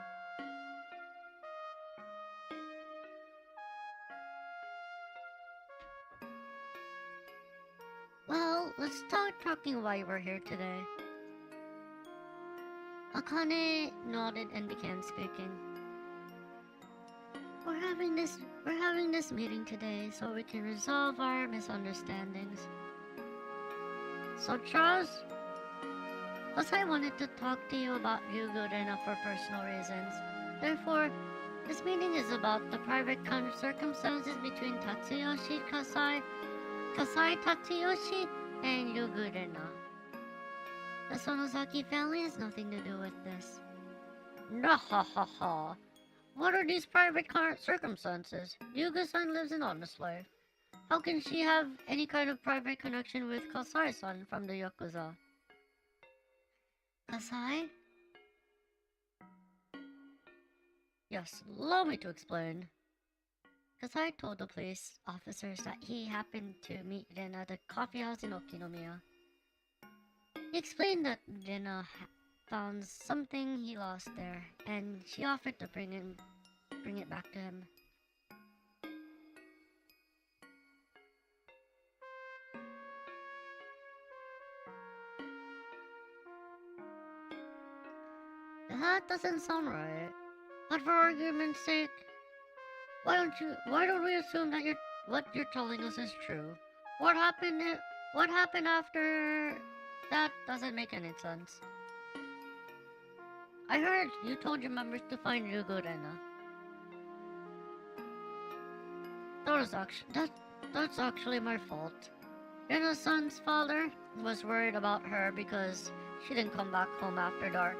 Well, let's start talking why we're here today. Akane nodded and began speaking. We're having this meeting today so we can resolve our misunderstandings. Such as? I wanted to talk to you about Yugurena for personal reasons. Therefore, this meeting is about the private circumstances between Kasai Tatsuyoshi, and Yugurena. The Sonozaki family has nothing to do with this. Nah ha ha ha. What are these private circumstances? Yuga-san lives an honest life. How can she have any kind of private connection with Kasai-san from the Yakuza? Kasai? Yes, allow me to explain. Kasai told the police officers that he happened to meet Ren at a coffee house in Okinomiya. He explained that Rena found something he lost there, and she offered to bring it back to him. That doesn't sound right. But for argument's sake, why don't we assume that what you're telling us is true? What happened after that doesn't make any sense. I heard you told your members to find Yugurena. That's actually my fault. Rena's father was worried about her because she didn't come back home after dark.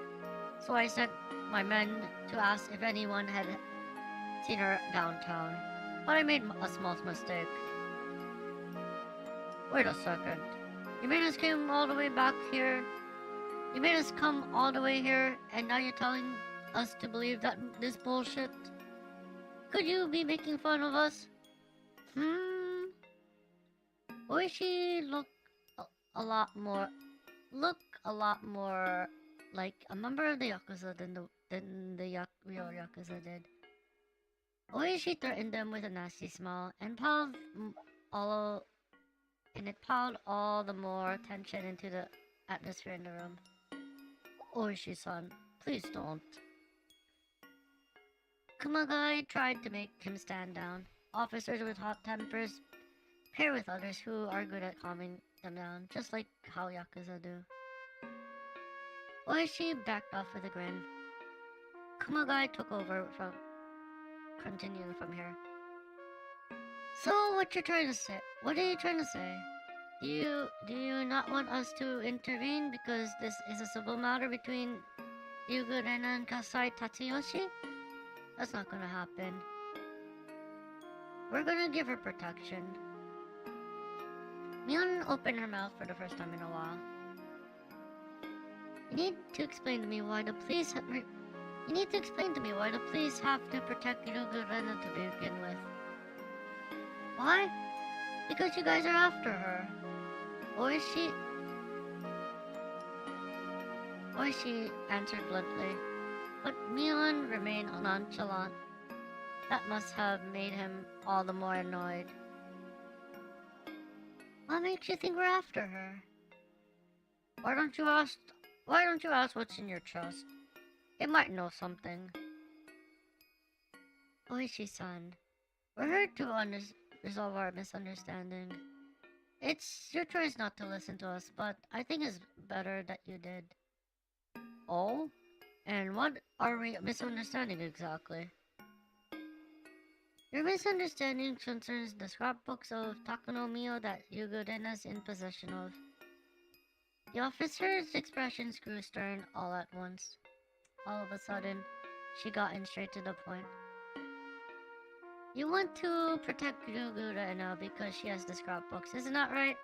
So I sent my men to ask if anyone had seen her downtown. But I made a small mistake. Wait a second. You made us come all the way back here? You made us come all the way here, and now you're telling us to believe that this bullshit? Could you be making fun of us? Oishi look a lot more like a member of the Yakuza than than the real Yakuza did. Oishi threatened them with a nasty smile, and it piled all the more tension into the atmosphere in the room. Oishi-san, please don't. Kumagai tried to make him stand down. Officers with hot tempers pair with others who are good at calming them down, just like how Yakuza do. Oishi backed off with a grin. Kumagai took over continuing from here. So, what are you trying to say? Do you not want us to intervene because this is a civil matter between Yugurena and Kasai Tatsuyoshi? That's not gonna happen. We're gonna give her protection. Mion opened her mouth for the first time in a while. You need to explain to me why the police have to protect Yugurena to begin with. Why? Because you guys are after her. Oishi answered bluntly, but Mion remained nonchalant. That must have made him all the more annoyed. What makes you think we're after her? Why don't you ask what's in your chest? It might know something. Oishi-san, we're here to resolve our misunderstanding. It's your choice not to listen to us, but I think it's better that you did. Oh? And what are we misunderstanding exactly? Your misunderstanding concerns the scrapbooks of Takunomiya that Yugurena's in possession of. The officer's expressions grew stern all at once. All of a sudden, she got in straight to the point. You want to protect Yugurena because she has the scrapbooks, isn't that right?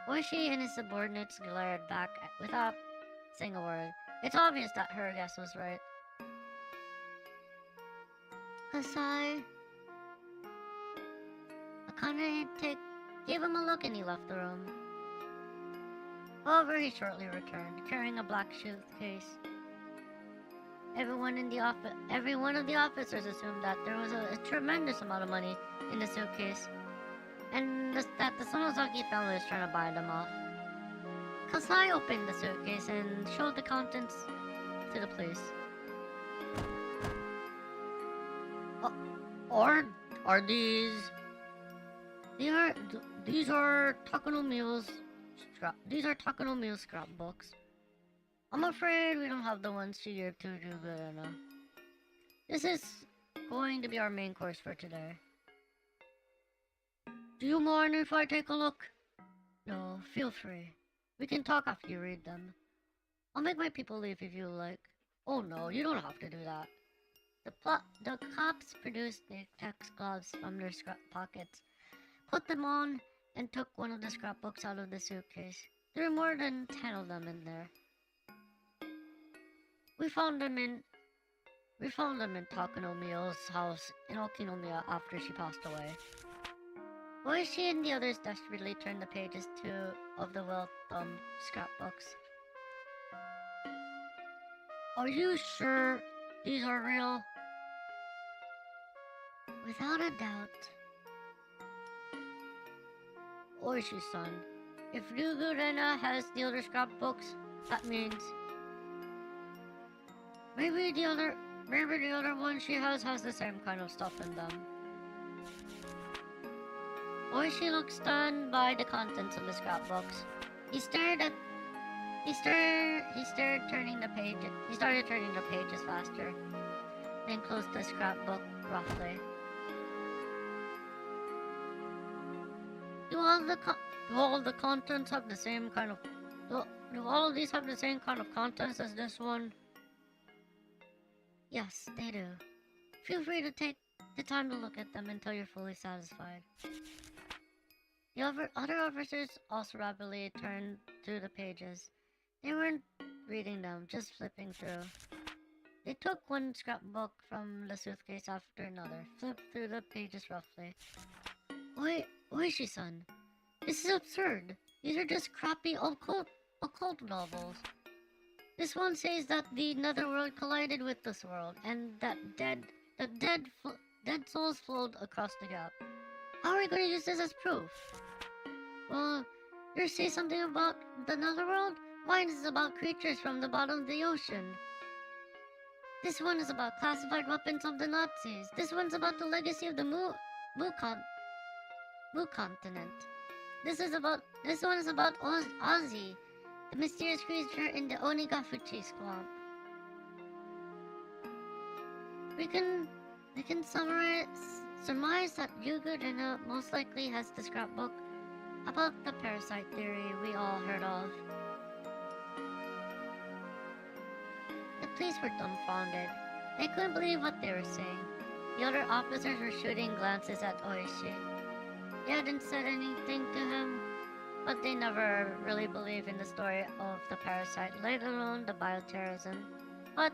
Oishi and his subordinates glared back without saying a word. It's obvious that her guess was right. Kasai Akane gave him a look and he left the room. However, he shortly returned, carrying a black suitcase. Every one of the officers assumed that there was a tremendous amount of money in the suitcase, and that the Sonozaki family was trying to buy them off. Kasai opened the suitcase and showed the contents to the police. Are these? These are Takunomiya's scrapbooks. I'm afraid we don't have the ones she gave to Yugurena. This is going to be our main course for today. Do you mind if I take a look? No, feel free. We can talk after you read them. I'll make my people leave if you like. Oh no, you don't have to do that. The cops produced latex gloves from their pockets, put them on, and took one of the scrapbooks out of the suitcase. There were more than 10 of them in there. We found them in Takunomiya's house in Okinomiya after she passed away. Oishi and the others desperately turned the pages of the well-thumbed scrapbooks. Are you sure these are real? Without a doubt. Oishi-san, if Yugurena has the other scrapbooks, that means maybe the other one she has the same kind of stuff in them. Oishi looked stunned by the contents of the scrapbooks. He started turning the pages faster, then closed the scrapbook roughly. Do all of these have the same kind of contents as this one? Yes, they do. Feel free to take the time to look at them until you're fully satisfied. The other officers also rapidly turned through the pages. They weren't reading them, just flipping through. They took one scrapbook from the suitcase after another, flipped through the pages roughly. Oishi-san, this is absurd. These are just crappy occult novels. This one says that the netherworld collided with this world, and that dead souls flowed across the gap. How are we going to use this as proof? Well, yours say something about the netherworld? Mine is about creatures from the bottom of the ocean. This one is about classified weapons of the Nazis. This one's about the legacy of the Mu continent. This one is about Ozzy, the mysterious creature in the Onigafuchi swamp. We can surmise that Yuuki most likely has the scrapbook about the parasite theory we all heard of. The police were dumbfounded. They couldn't believe what they were saying. The other officers were shooting glances at Oishi. They hadn't said anything to him, but they never really believed in the story of the parasite, let alone the bioterrorism. But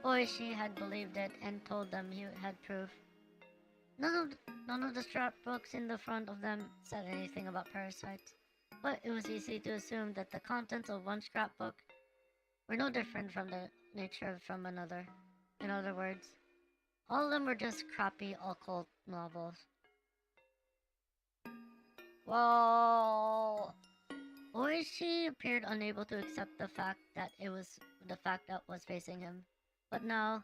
Oishi had believed it and told them he had proof. None of the scrapbooks in the front of them said anything about parasites, but it was easy to assume that the contents of one scrapbook were no different from the nature from another. In other words, all of them were just crappy occult novels. Well, Oishi appeared unable to accept the fact that was facing him, but now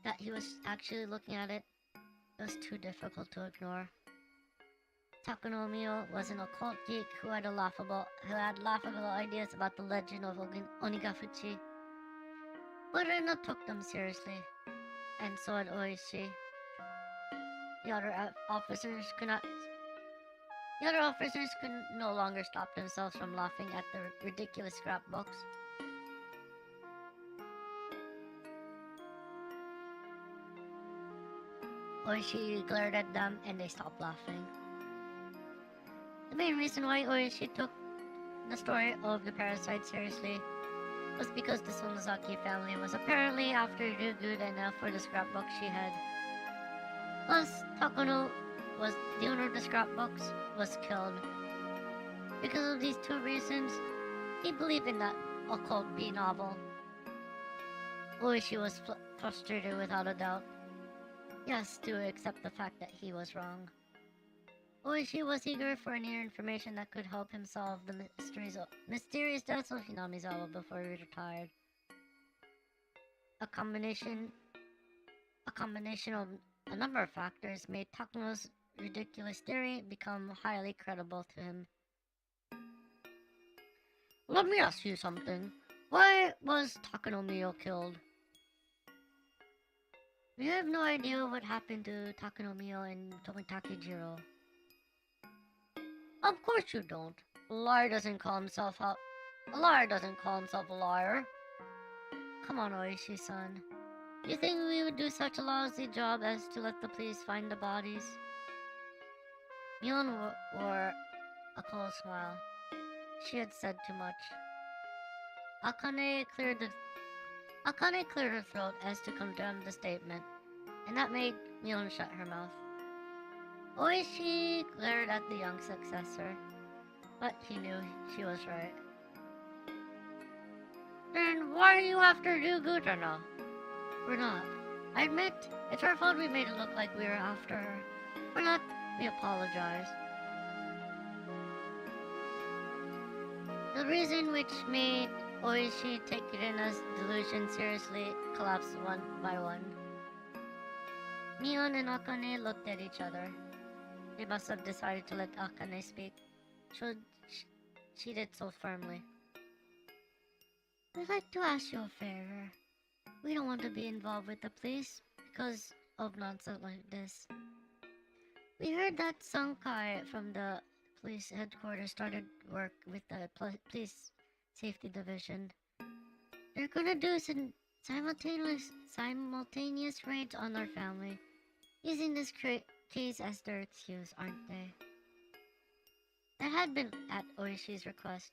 that he was actually looking at it, it was too difficult to ignore. Takunomiya was an occult geek who had laughable ideas about the legend of Onigafuchi, but had not took them seriously, and so had Oishi. The other officers could no longer stop themselves from laughing at the ridiculous scrapbooks. Oishi glared at them and they stopped laughing. The main reason why Oishi took the story of the parasite seriously was because the Sonozaki family was apparently after Ryugu enough for the scrapbook she had. Plus, Takuno, was the owner of the scrapbooks, was killed. Because of these two reasons, he believed in that occult B novel. Oishi was frustrated without a doubt. Yes, to accept the fact that he was wrong. Oishi was eager for any information that could help him solve the mysterious deaths of Hinamizawa before he retired. A combination of a number of factors made Takuno's ridiculous theory become highly credible to him. Let me ask you something. Why was Takunomiya killed? We have no idea what happened to Takunomiya and Tomitakijiro. Of course you don't. A liar doesn't call himself a liar. Come on, Oishi-san. You think we would do such a lousy job as to let the police find the bodies? Mion wore a cold smile. She had said too much. Akane cleared her throat as to condemn the statement, and that made Mion shut her mouth. Oishi glared at the young successor, but he knew she was right. Then why are you after Ryugutana? We're not. I admit, it's our fault we made it look like we were after her. We're not. We apologize. The reason which made Oishi take Rena's delusion seriously collapsed one by one. Mion and Akane looked at each other. They must have decided to let Akane speak. She did so firmly. We'd like to ask you a favor. We don't want to be involved with the police because of nonsense like this. We heard that Sankai from the police headquarters started work with the police safety division. They're gonna do some simultaneous raids on our family, using this case as their excuse, aren't they? That had been at Oishi's request.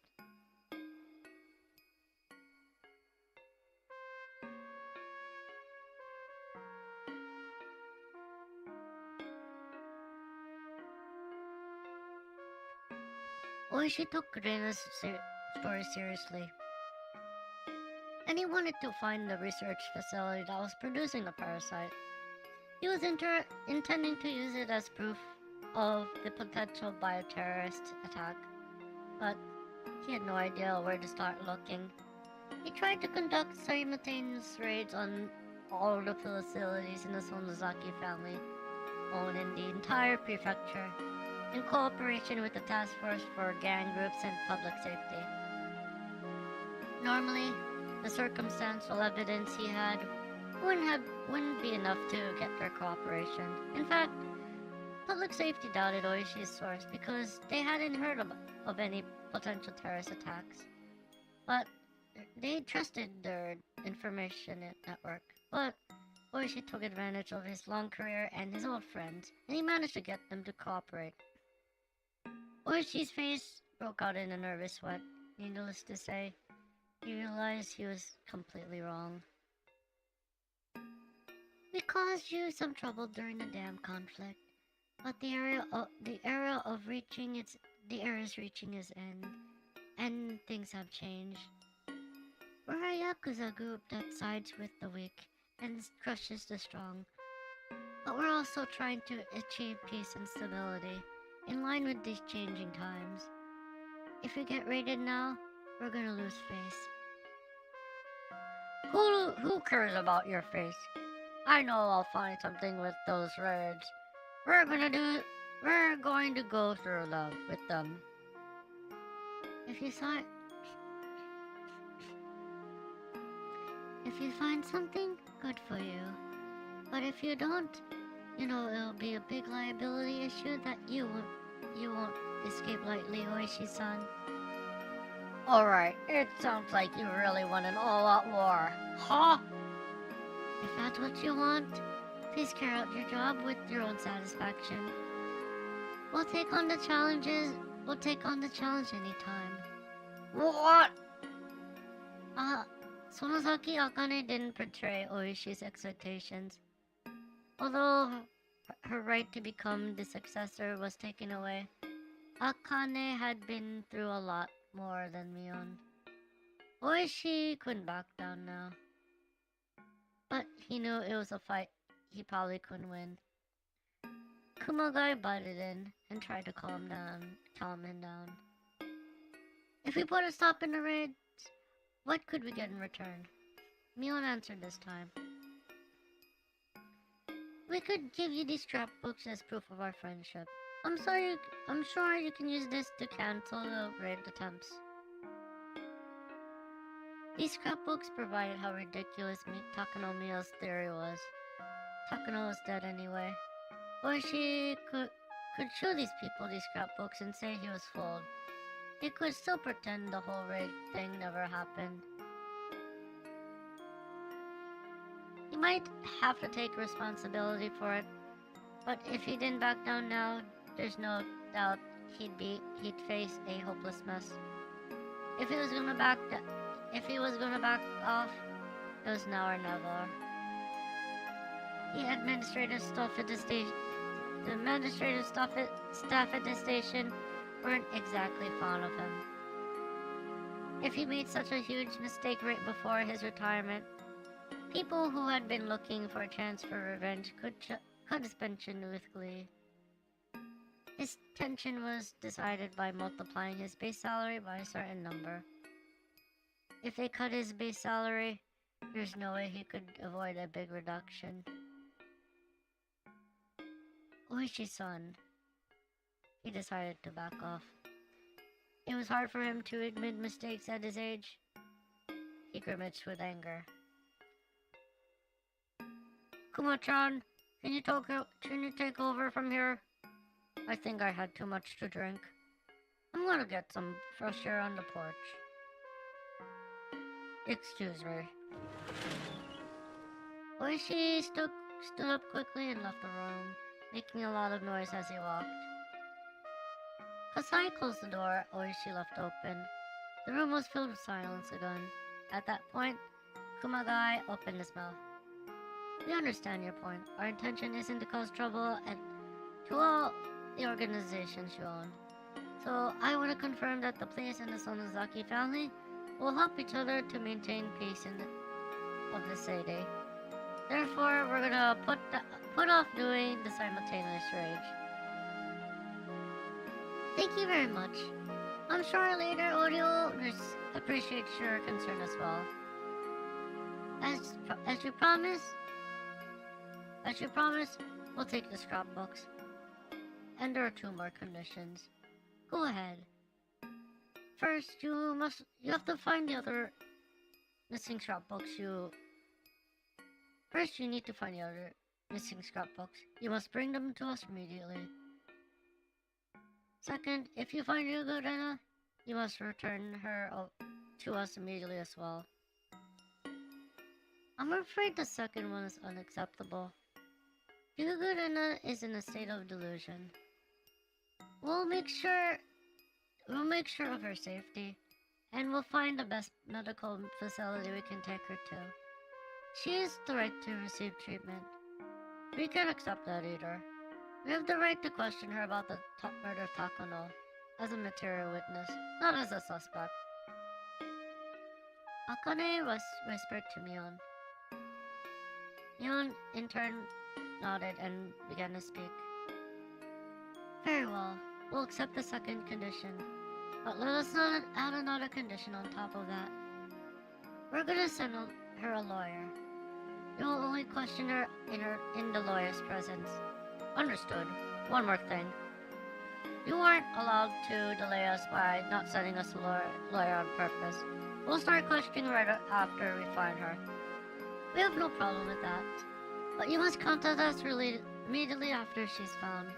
Oishi took Rena's story seriously. he wanted to find the research facility that was producing the parasite. He was intending to use it as proof of the potential bioterrorist attack, but he had no idea where to start looking. He tried to conduct simultaneous raids on all the facilities in the Sonozaki family, owned in the entire prefecture, in cooperation with the Task Force for Gang Groups and Public Safety. Normally, the circumstantial evidence he had wouldn't be enough to get their cooperation. In fact, Public Safety doubted Oishi's source because they hadn't heard of any potential terrorist attacks. But they trusted their information network. But Oishi took advantage of his long career and his old friends, and he managed to get them to cooperate. Oishi's face broke out in a nervous sweat. Needless to say, he realized he was completely wrong. We caused you some trouble during the dam conflict, but the era is reaching its end, and things have changed. We're a Yakuza group that sides with the weak and crushes the strong, but we're also trying to achieve peace and stability in line with these changing times. If we get raided now, we're gonna lose face. Who cares about your face? I know I'll find something with those raids. We're going to go through with them. If you find something, good for you. But if you don't, it'll be a big liability issue that you won't escape lightly, Oishi-san. Alright, it sounds like you really want an all-out war. Huh? If that's what you want, please carry out your job with your own satisfaction. We'll take on the challenge anytime. What? Sonozaki Akane didn't betray Oishi's expectations. Although her right to become the successor was taken away, Akane had been through a lot more than Mion. Oishi couldn't back down now. But he knew it was a fight he probably couldn't win. Kumagai butted in and tried to calm him down. If we put a stop in the raids, what could we get in return? Mion answered this time. We could give you these scrapbooks as proof of our friendship. I'm sure you can use this to cancel the raid attempts. These scrapbooks provided how ridiculous Takano Mio's theory was. Takano was dead anyway. Oishi could show these people these scrapbooks and say he was fooled. He could still pretend the whole raid thing never happened. He might have to take responsibility for it, but if he didn't back down now, there's no doubt he'd face a hopeless mess. If he was gonna back off, it was now or never. The administrative staff at the station weren't exactly fond of him. If he made such a huge mistake right before his retirement, people who had been looking for a chance for revenge could his pension with glee. His tension was decided by multiplying his base salary by a certain number. If they cut his base salary, there's no way he could avoid a big reduction. Oishi-san, he decided to back off. It was hard for him to admit mistakes at his age. He grimaced with anger. Kuma-chan, can you take over from here? I think I had too much to drink. I'm gonna get some fresh air on the porch. Excuse me. Oishi stood up quickly and left the room, making a lot of noise as he walked. Kasai closed the door Oishi left open. The room was filled with silence again. At that point, Kumagai opened his mouth. We understand your point. Our intention isn't to cause trouble to all the organizations you own. So I want to confirm that the place and the Sonozaki family will help each other to maintain peace of the city. Therefore, we're gonna put off doing the simultaneous rage. Thank you very much. I'm sure our later audio owners appreciate your concern as well. As you promised, we'll take the scrapbooks. And there are 2 more conditions. Go ahead. First, you have to find the other missing scrapbooks. First, you need to find the other missing scrapbooks. You must bring them to us immediately. Second, if you find Higurashi, you must return her to us immediately as well. I'm afraid the second one is unacceptable. Higurashi is in a state of delusion. We'll make sure of her safety, and we'll find the best medical facility we can take her to. She has the right to receive treatment. We can't accept that either. We have the right to question her about the murder of Takano as a material witness, not as a suspect. Akane whispered to Mion. Mion, in turn, nodded and began to speak. Very well, we'll accept the second condition, but let us not add another condition on top of that. We're gonna send her a lawyer. We will only question her in the lawyer's presence. Understood. One more thing. You aren't allowed to delay us by not sending us a lawyer on purpose. We'll start questioning right after we find her. We have no problem with that. But you must contact us immediately after she's found.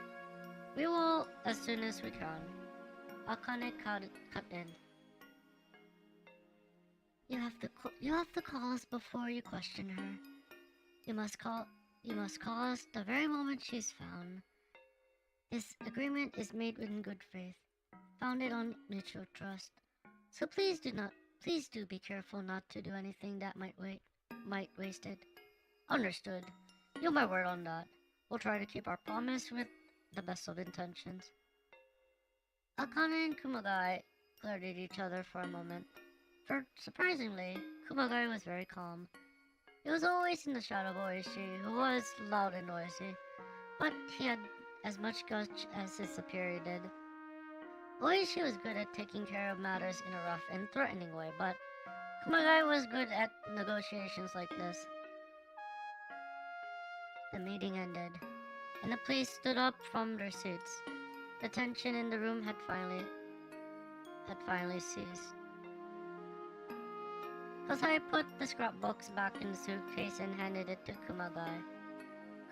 We will as soon as we can. Akane cut in. You have to call us before you question her. You must call us the very moment she's found. This agreement is made in good faith, founded on mutual trust. So please do be careful not to do anything that might waste it. Understood. You have my word on that. We'll try to keep our promise with the best of intentions. Akane and Kumagai glared at each other for a moment. Surprisingly, Kumagai was very calm. He was always in the shadow of Oishi, who was loud and noisy, but he had as much guts as his superior did. Oishi was good at taking care of matters in a rough and threatening way, but Kumagai was good at negotiations like this. The meeting ended, and the police stood up from their seats. The tension in the room had finally ceased. Kasai put the scrapbooks back in the suitcase and handed it to Kumagai.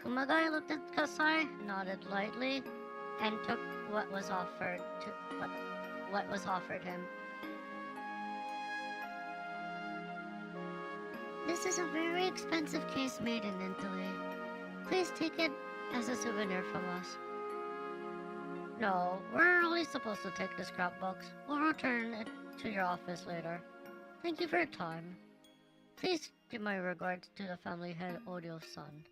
Kumagai looked at Kasai, nodded lightly, and took what was offered him. This is a very expensive case made in Italy. Please take it as a souvenir from us. No, we're only supposed to take the scrapbooks. We'll return it to your office later. Thank you for your time. Please give my regards to the family head Odio's son.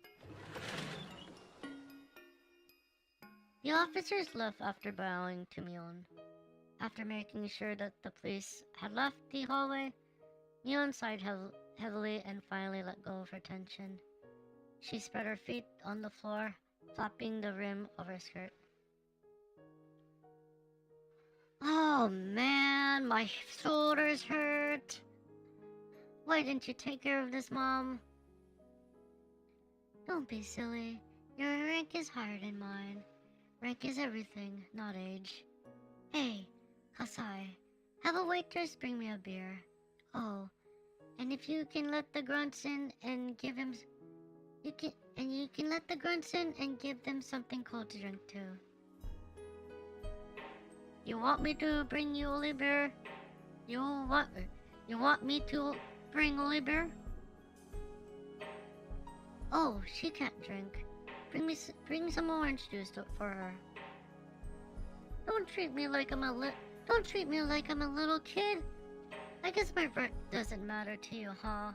The officers left after bowing to Mion. After making sure that the police had left the hallway, Mion sighed heavily and finally let go of her tension. She spread her feet on the floor, flapping the rim of her skirt. Oh man, my shoulders hurt. Why didn't you take care of this, Mom? Don't be silly. Your rank is higher than mine. Rank is everything, not age. Hey, Kasai, have a waitress bring me a beer. Oh, and if you can let the grunts in and give him... You can let the grunts in and give them something cold to drink too. You want me to bring you only beer? You want me to bring only beer? Oh, she can't drink. Bring some orange juice for her. Don't treat me like I'm a little kid. I guess my birth doesn't matter to you, huh?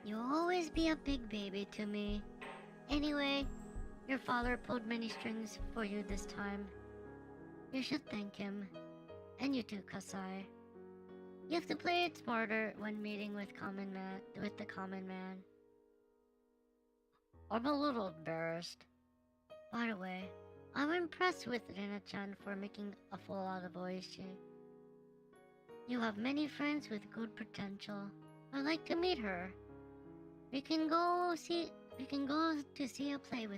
You'll always be a big baby to me. Anyway, your father pulled many strings for you this time. You should thank him. And you too, Kasai. You have to play it smarter when meeting with the common man. I'm a little embarrassed. By the way, I'm impressed with Rena-chan for making a fool out of Oishi. You have many friends with good potential. I'd like to meet her. We can go to see a play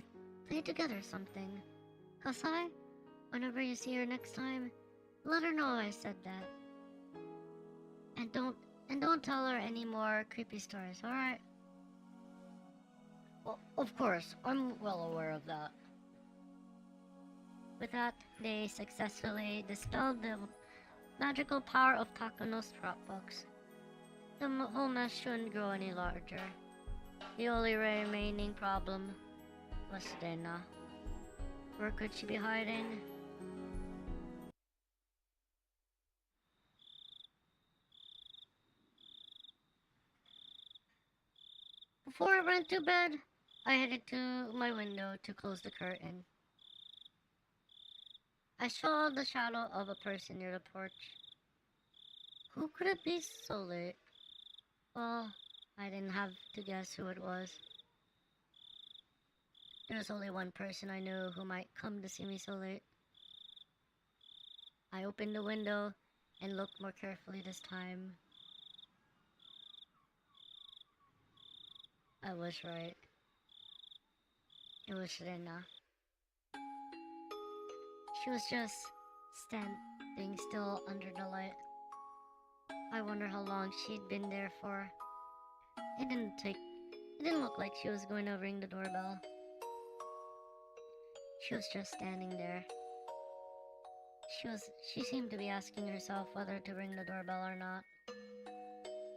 together something. Kasai, whenever you see her next time, let her know I said that. And don't tell her any more creepy stories, alright? Well, of course, I'm well aware of that. With that, they successfully dispelled the magical power of Takano's scrapbooks. The whole mess shouldn't grow any larger. The only remaining problem was Rena. Where could she be hiding? Before I went to bed, I headed to my window to close the curtain. I saw the shadow of a person near the porch. Who could it be so late? Well, I didn't have to guess who it was. There was only one person I knew who might come to see me so late. I opened the window and looked more carefully this time. I was right. It was Rena. She was just standing still under the light. I wonder how long she'd been there for. It didn't look like she was going to ring the doorbell. She was just standing there. She seemed to be asking herself whether to ring the doorbell or not.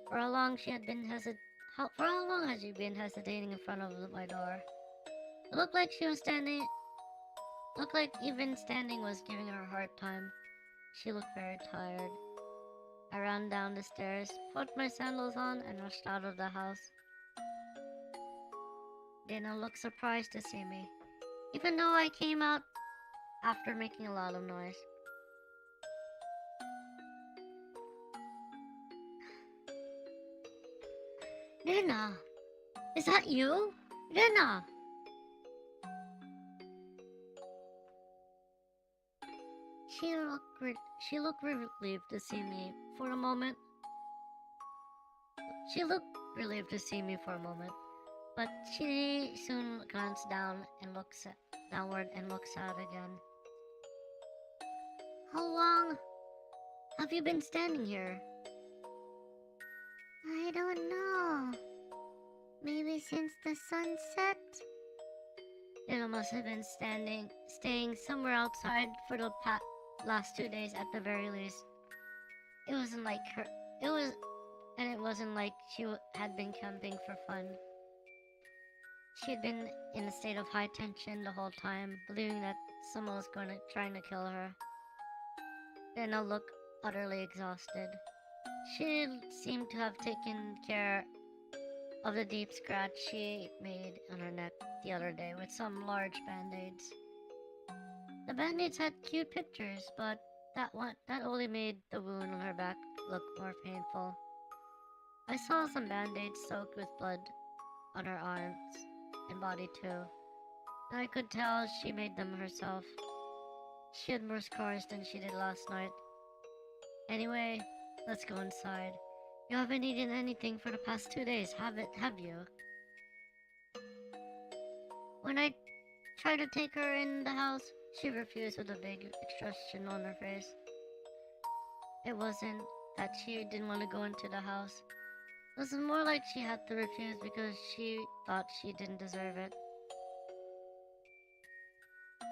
For how long has she been hesitating in front of my door? It looked like even standing was giving her a hard time. She looked very tired. I ran down the stairs, put my sandals on, and rushed out of the house. Rena looked surprised to see me, even though I came out after making a lot of noise. Rena! Is that you? Rena! She looked relieved to see me for a moment. But she soon glanced downward and looked sad again. How long have you been standing here? I don't know. Maybe since the sunset? Rena must have been staying somewhere outside for the last 2 days at the very least. It wasn't like she had been camping for fun. She had been in a state of high tension the whole time, believing that someone was trying to kill her. Rena looked utterly exhausted. She seemed to have taken care of the deep scratch she made on her neck the other day with some large band-aids. The band-aids had cute pictures, but that only made the wound on her back look more painful. I saw some band-aids soaked with blood on her arms and body too, and I could tell she made them herself. She had more scars than she did last night. Anyway, let's go inside. You haven't eaten anything for the past 2 days, have you? When I tried to take her in the house, she refused with a big expression on her face. It wasn't that she didn't want to go into the house. It was more like she had to refuse because she thought she didn't deserve it.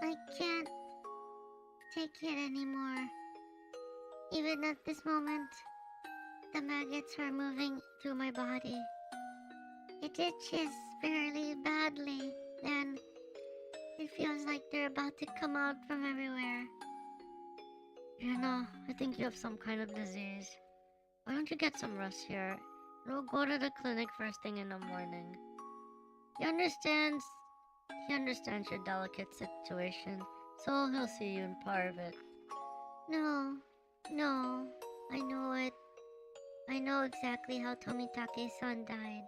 I can't take it anymore. Even at this moment, the maggots are moving through my body. It itches fairly badly, and it feels like they're about to come out from everywhere. I think you have some kind of disease. Why don't you get some rest here? We'll go to the clinic first thing in the morning. He understands your delicate situation, so he'll see you in part of it. No, No, I know it. I know exactly how Tomitake-san died.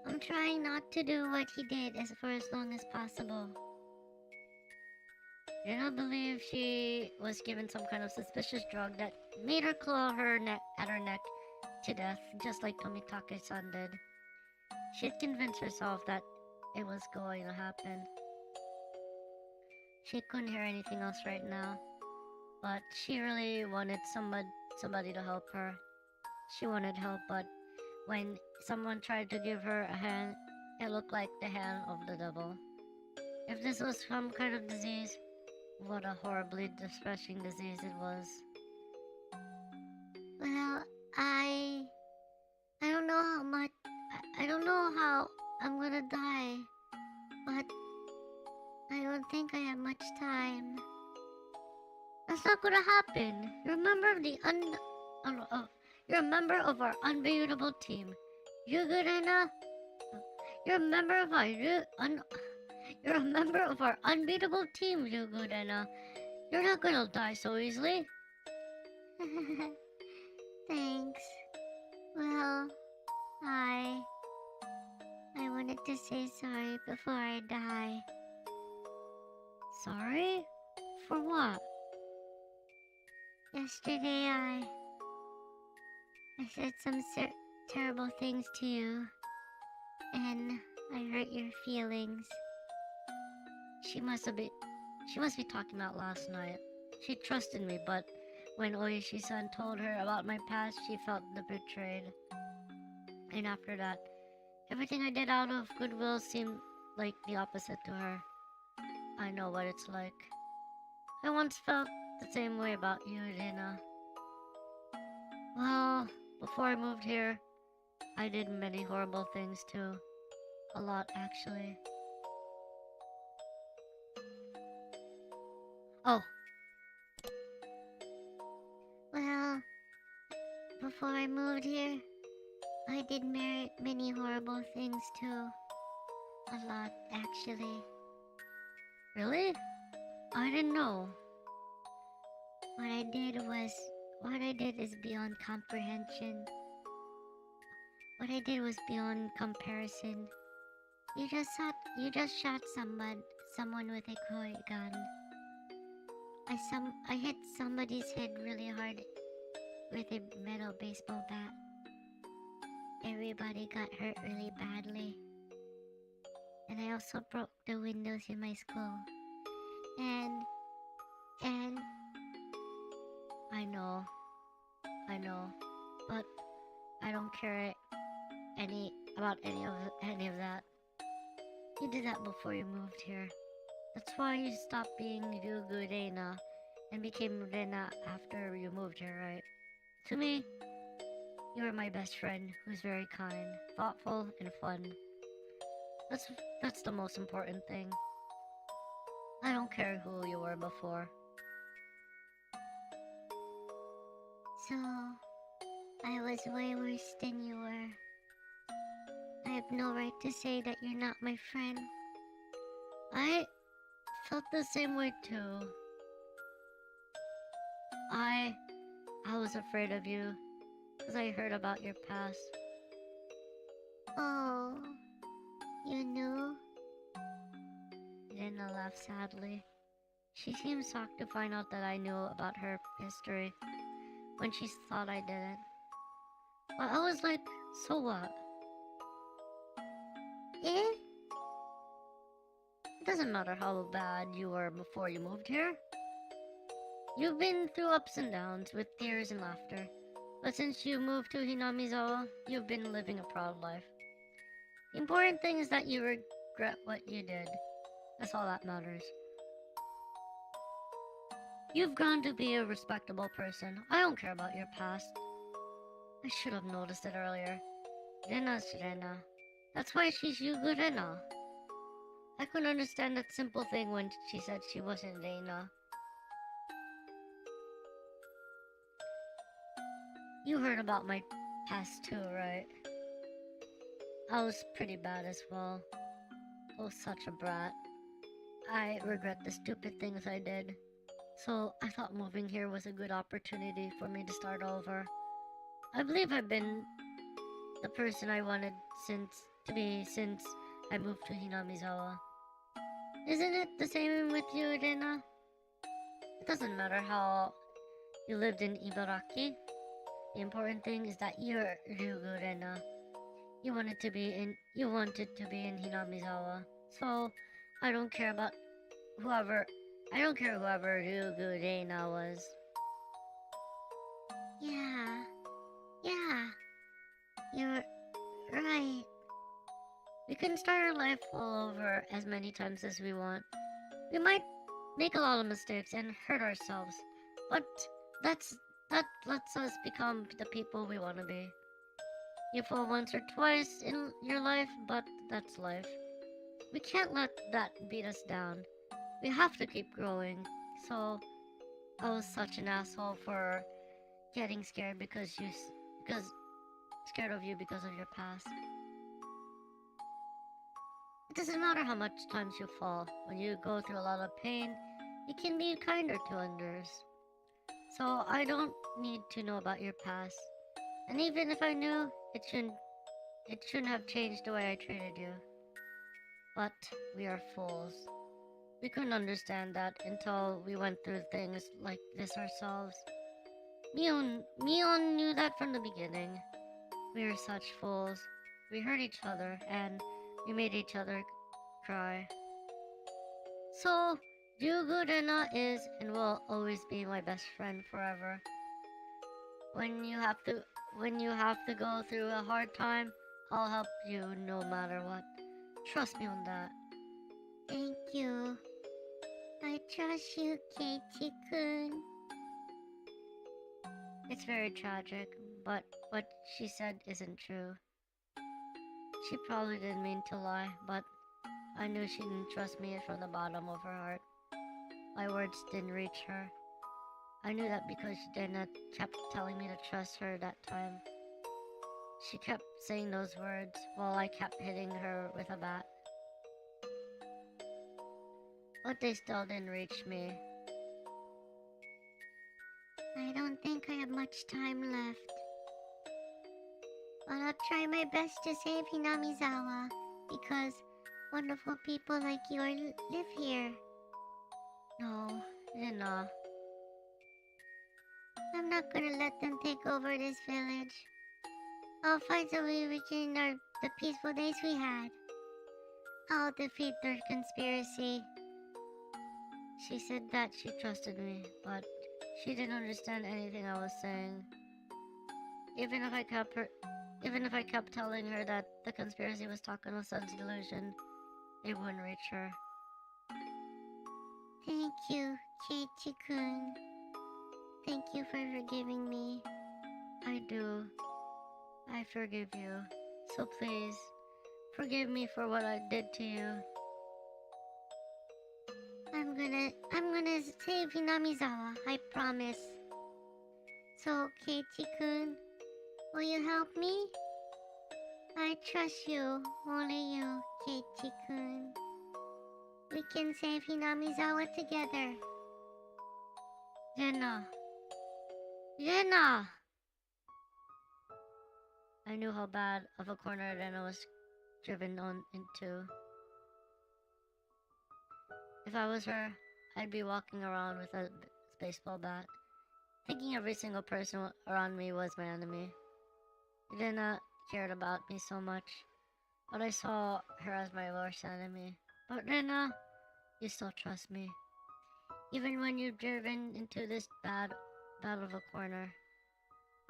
I'm trying not to do what he did for as long as possible. I don't believe she was given some kind of suspicious drug that made her claw her neck at her neck to death, just like Tomitake-san did. She had convinced herself that it was going to happen. She couldn't hear anything else right now, but she really wanted somebody to help her. She wanted help, but when someone tried to give her a hand, it looked like the hand of the devil. If this was some kind of disease, what a horribly distressing disease it was. Well, I don't know how much, I don't know how I'm gonna die, but I don't think I have much time. That's not gonna happen. You're a member of the you're a member of our unbeatable team. Yugurena. You're a member of our you're a member of our unbeatable team, Yugurena. You're not gonna die so easily. Thanks. Well, I wanted to say sorry before I die. Sorry? For what? Yesterday I said some terrible things to you, and I hurt your feelings. She must be talking about last night. She trusted me, but when Oishi-san told her about my past, she felt betrayed. And after that, everything I did out of goodwill seemed like the opposite to her. I know what it's like. I once felt the same way about you, Rina. Well, before I moved here, I did many horrible things too. A lot, actually. Oh. Well, before I moved here, I did many horrible things too. A lot, actually. Really? I didn't know. What I did is beyond comprehension. What I did was beyond comparison. You just shot someone with a koi gun. I hit somebody's head really hard with a metal baseball bat. Everybody got hurt really badly. And I also broke the windows in my school. And I know, but I don't care about any of that. You did that before you moved here. That's why you stopped being Ryugu Reina and became Rena after you moved here, right? To me, you were my best friend who's very kind, thoughtful, and fun. That's the most important thing. I don't care who you were before. So, I was way worse than you were. I have no right to say that you're not my friend. I felt the same way too. I was afraid of you because I heard about your past. Oh, you knew? Lena laughed sadly. She seemed shocked to find out that I knew about her history when she thought I didn't. But I was like, so what? Eh? It doesn't matter how bad you were before you moved here. You've been through ups and downs with tears and laughter. But since you moved to Hinamizawa, you've been living a proud life. The important thing is that you regret what you did. That's all that matters. You've grown to be a respectable person. I don't care about your past. I should have noticed it earlier. Rena's Rena. That's why she's Yugu Rena. I couldn't understand that simple thing when she said she wasn't Reina. You heard about my past too, right? I was pretty bad as well. I was such a brat. I regret the stupid things I did. So I thought moving here was a good opportunity for me to start over. I believe I've been the person I wanted since I moved to Hinamizawa. Isn't it the same with you, Rena? It doesn't matter how you lived in Ibaraki. The important thing is that you're Ryugu, Rena. You wanted to be in Hinamizawa. So I don't care whoever Ryugu Rena was. Yeah, you're right. We can start our life all over as many times as we want. We might make a lot of mistakes and hurt ourselves, but that lets us become the people we want to be. You fall once or twice in your life, but that's life. We can't let that beat us down. We have to keep growing. So I was such an asshole for getting scared because scared of you because of your past. It doesn't matter how much times you fall. When you go through a lot of pain, you can be kinder to others. So I don't need to know about your past. And even if I knew, it shouldn't have changed the way I treated you. But we are fools. We couldn't understand that until we went through things like this ourselves. Mion knew that from the beginning. We were such fools. We hurt each other and we made each other cry. So, Ryugu Rena is and will always be my best friend forever. When you have to go through a hard time, I'll help you no matter what. Trust me on that. Thank you. I trust you, Keiichi-kun. It's very tragic, but what she said isn't true. She probably didn't mean to lie, but I knew she didn't trust me from the bottom of her heart. My words didn't reach her. I knew that because Dana kept telling me to trust her that time. She kept saying those words while I kept hitting her with a bat. But they still didn't reach me. I don't think I have much time left. But I'll try my best to save Hinamizawa because wonderful people like you live here. No, Rena. I'm not gonna let them take over this village. I'll find a way to regain the peaceful days we had. I'll defeat their conspiracy. She said that she trusted me, but she didn't understand anything I was saying. Even if I kept telling her that the conspiracy was Takano-san's delusion, it wouldn't reach her. Thank you, Keiichi-kun. Thank you for forgiving me. I do. I forgive you. So please, forgive me for what I did to you. I'm gonna save Hinamizawa, I promise. So, Keiichi-kun, will you help me? I trust you, only you, Keiichi-kun. We can save Hinamizawa together. Rena! I knew how bad of a corner Rena was driven into. If I was her, I'd be walking around with a baseball bat, thinking every single person around me was my enemy. Rena cared about me so much, but I saw her as my worst enemy. But Rena, you still trust me. Even when you've driven into this bad of a corner.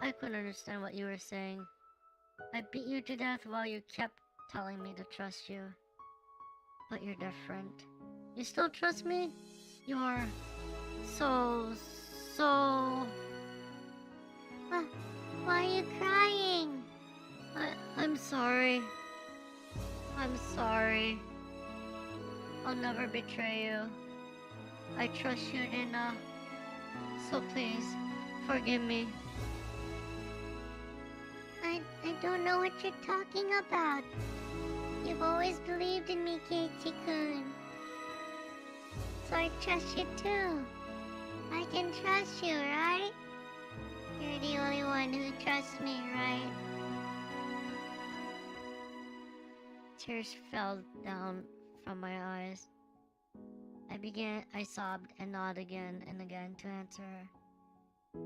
I couldn't understand what you were saying. I beat you to death while you kept telling me to trust you. But you're different. You still trust me? You're so... Why are you crying? I'm sorry. I'm sorry. I'll never betray you. I trust you, Rena. So please, forgive me. I don't know what you're talking about. You've always believed in me, Keiichi-kun. So I trust you too. I can trust you, right? You're the only one who trusts me, right? Tears fell down from my eyes. I sobbed and nodded again and again to answer her.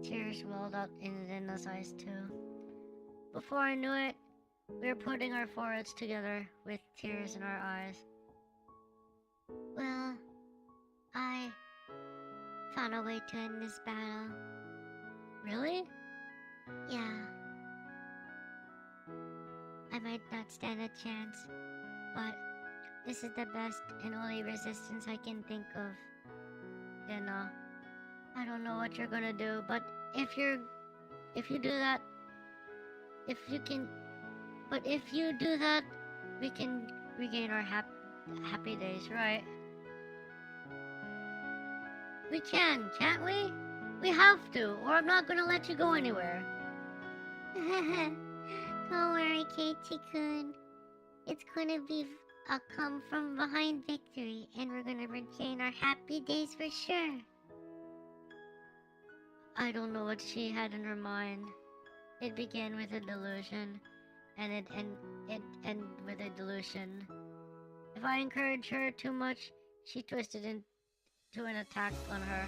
Tears welled up in Rena's eyes too. Before I knew it, we were putting our foreheads together with tears in our eyes. Well, I found a way to end this battle. Really? Yeah. I might not stand a chance, but this is the best and only resistance I can think of. Rena, I don't know what you're gonna do, but if you do that, if you do that, we can regain our happy days, right? We can, can't we? We have to, or I'm not gonna let you go anywhere. Don't worry, Keiichi-kun. It's gonna be a come from behind victory, and we're gonna regain our happy days for sure. I don't know what she had in her mind. It began with a delusion, and it ended with a delusion. If I encouraged her too much, she twisted into an attack on her.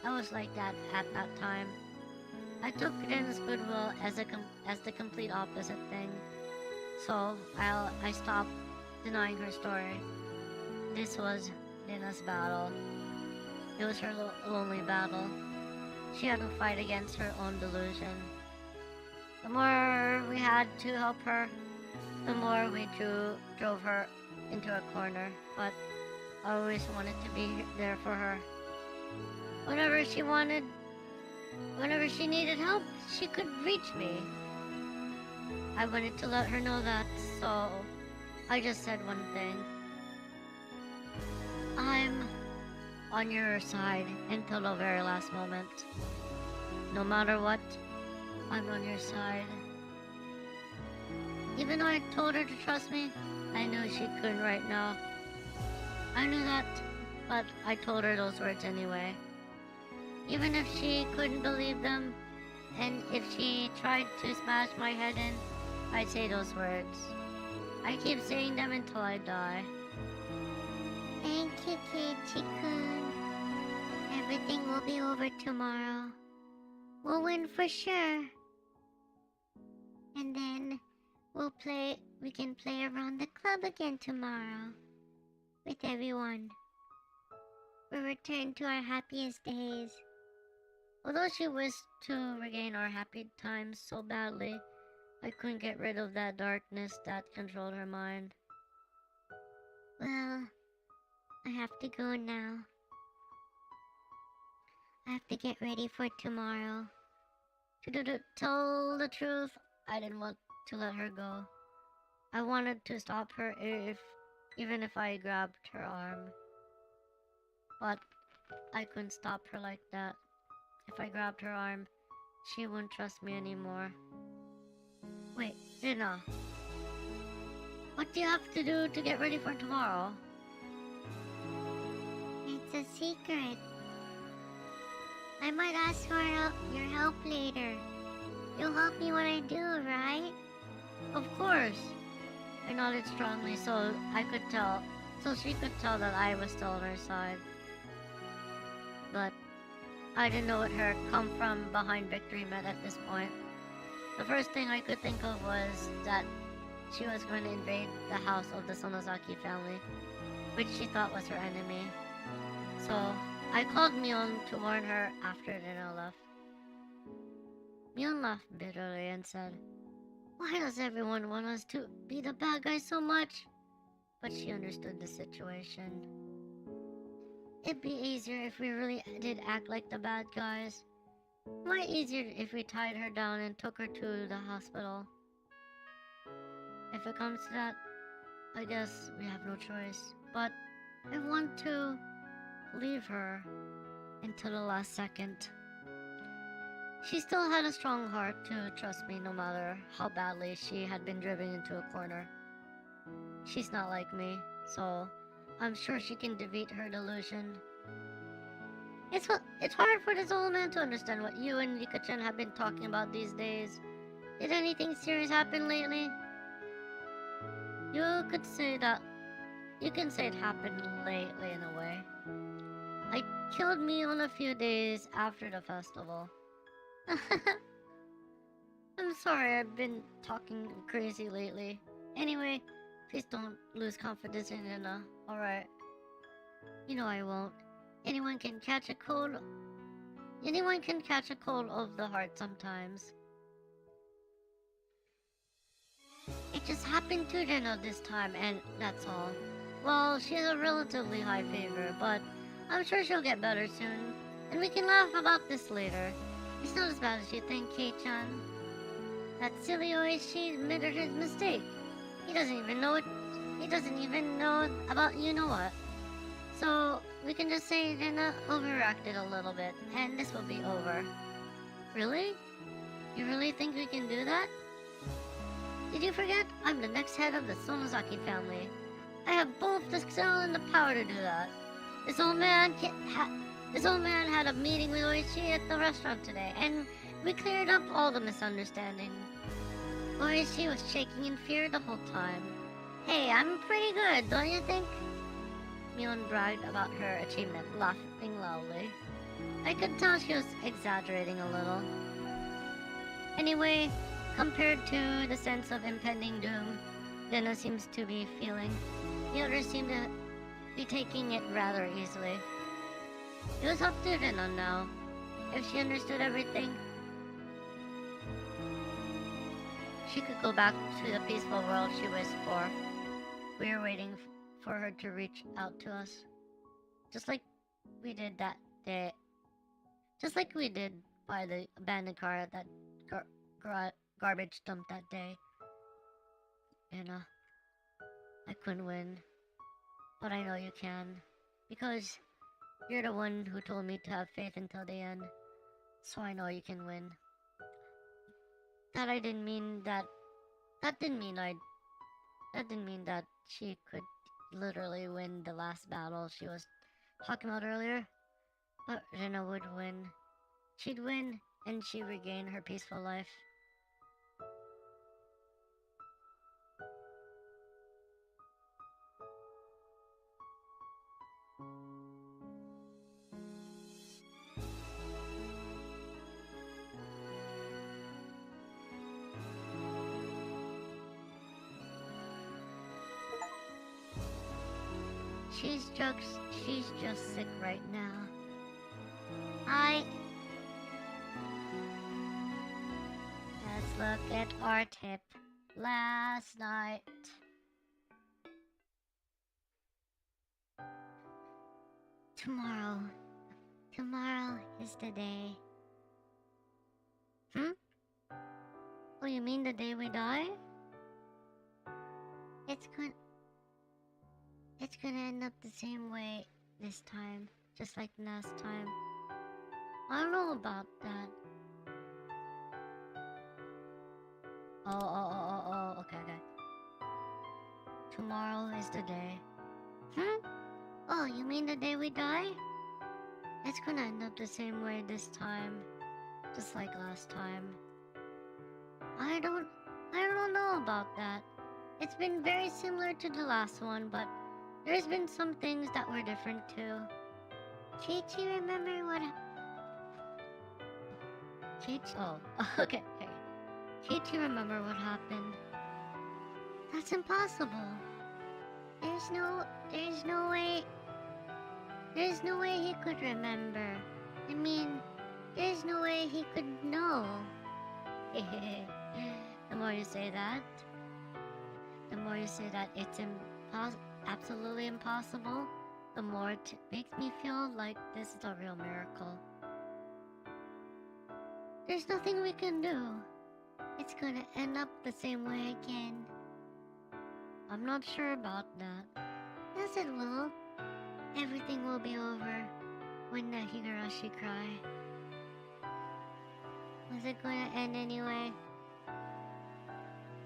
I was like that at that time. I took Ren's goodwill as the complete opposite thing. So I stopped denying her story. This was Rena's battle. It was her lonely battle. She had to fight against her own delusion. The more we had to help her, the more we drove her into a corner. But I always wanted to be there for her. Whenever she needed help, she could reach me. I wanted to let her know that, so I just said one thing. I'm on your side until the very last moment. No matter what, I'm on your side. Even though I told her to trust me, I knew she couldn't right now. I knew that, but I told her those words anyway. Even if she couldn't believe them, and if she tried to smash my head in, I'd say those words. I keep saying them until I die. Thank you, Keiichi-kun. Everything will be over tomorrow. We'll win for sure. And then we can play around the club again tomorrow. With everyone. We'll return to our happiest days. Although she wished to regain our happy times so badly, I couldn't get rid of that darkness that controlled her mind. Well, I have to go now. I have to get ready for tomorrow. To tell the truth, I didn't want to let her go. I wanted to stop her even if I grabbed her arm. But I couldn't stop her like that. If I grabbed her arm, she wouldn't trust me anymore. Wait, Rena. What do you have to do to get ready for tomorrow? It's a secret. I might ask for your help later. You'll help me when I do, right? Of course. I nodded strongly so she could tell that I was still on her side. But I didn't know what her come from behind victory meant at this point. The first thing I could think of was that she was going to invade the house of the Sonozaki family, which she thought was her enemy. So I called Mion to warn her after Rena left. Mion laughed bitterly and said, "Why does everyone want us to be the bad guys so much?" But she understood the situation. It'd be easier if we really did act like the bad guys. Way easier if we tied her down and took her to the hospital. If it comes to that, I guess we have no choice. But I want to leave her until the last second. She still had a strong heart to trust me no matter how badly she had been driven into a corner. She's not like me, so I'm sure she can defeat her delusion. It's hard for this old man to understand what you and Rika-chan have been talking about these days. Did anything serious happen lately? You could say that. You can say it happened lately in a way. I killed Mion a few days after the festival. I'm sorry I've been talking crazy lately. Anyway, please don't lose confidence in Nina, alright? You know I won't. Anyone can catch a cold of the heart sometimes. It just happened to Rena this time, and that's all. Well, she's a relatively high favor, but I'm sure she'll get better soon, and we can laugh about this later. It's not as bad as you think, Kei-chan. That silly Oishi admitted his mistake. He doesn't even know about you-know-what. So, we can just say Rena overreacted a little bit, and this will be over. Really? You really think we can do that? Did you forget? I'm the next head of the Sonozaki family. I have both the skill and the power to do that. This old man had a meeting with Oishi at the restaurant today, and we cleared up all the misunderstanding. Oishi was shaking in fear the whole time. Hey, I'm pretty good, don't you think? Mion bragged about her achievement, laughing loudly. I could tell she was exaggerating a little. Anyway, compared to the sense of impending doom Rena seems to be feeling, the others seem to be taking it rather easily. It was up to Rena now. If she understood everything, she could go back to the peaceful world she wished for. We were waiting for her to reach out to us. Just like we did that day. Just like we did by the abandoned car at that garbage dump that day. And I couldn't win. But I know you can. Because you're the one who told me to have faith until the end. So I know you can win. That didn't mean that she could literally win the last battle she was talking about earlier. But Rena would win. She'd win, and she'd regain her peaceful life. She's just sick right now. Let's look at our tip last night. Tomorrow is the day. Oh, you mean the day we die? It's gonna end up the same way this time, just like last time. I don't know about that. Okay. Tomorrow is the day. Oh, you mean the day we die? It's gonna end up the same way this time, just like last time. I don't know about that. It's been very similar to the last one, but there's been some things that were different too. Chi-Chi, remember what... okay. Chi-Chi, remember what happened? That's impossible. There's no way he could remember. I mean, there's no way he could know. The more you say that, it's absolutely impossible, the more it makes me feel like this is a real miracle. There's nothing we can do. It's gonna end up the same way again. I'm not sure about that. Yes, it will. Everything will be over when the Higurashi cry. Was it gonna end anyway?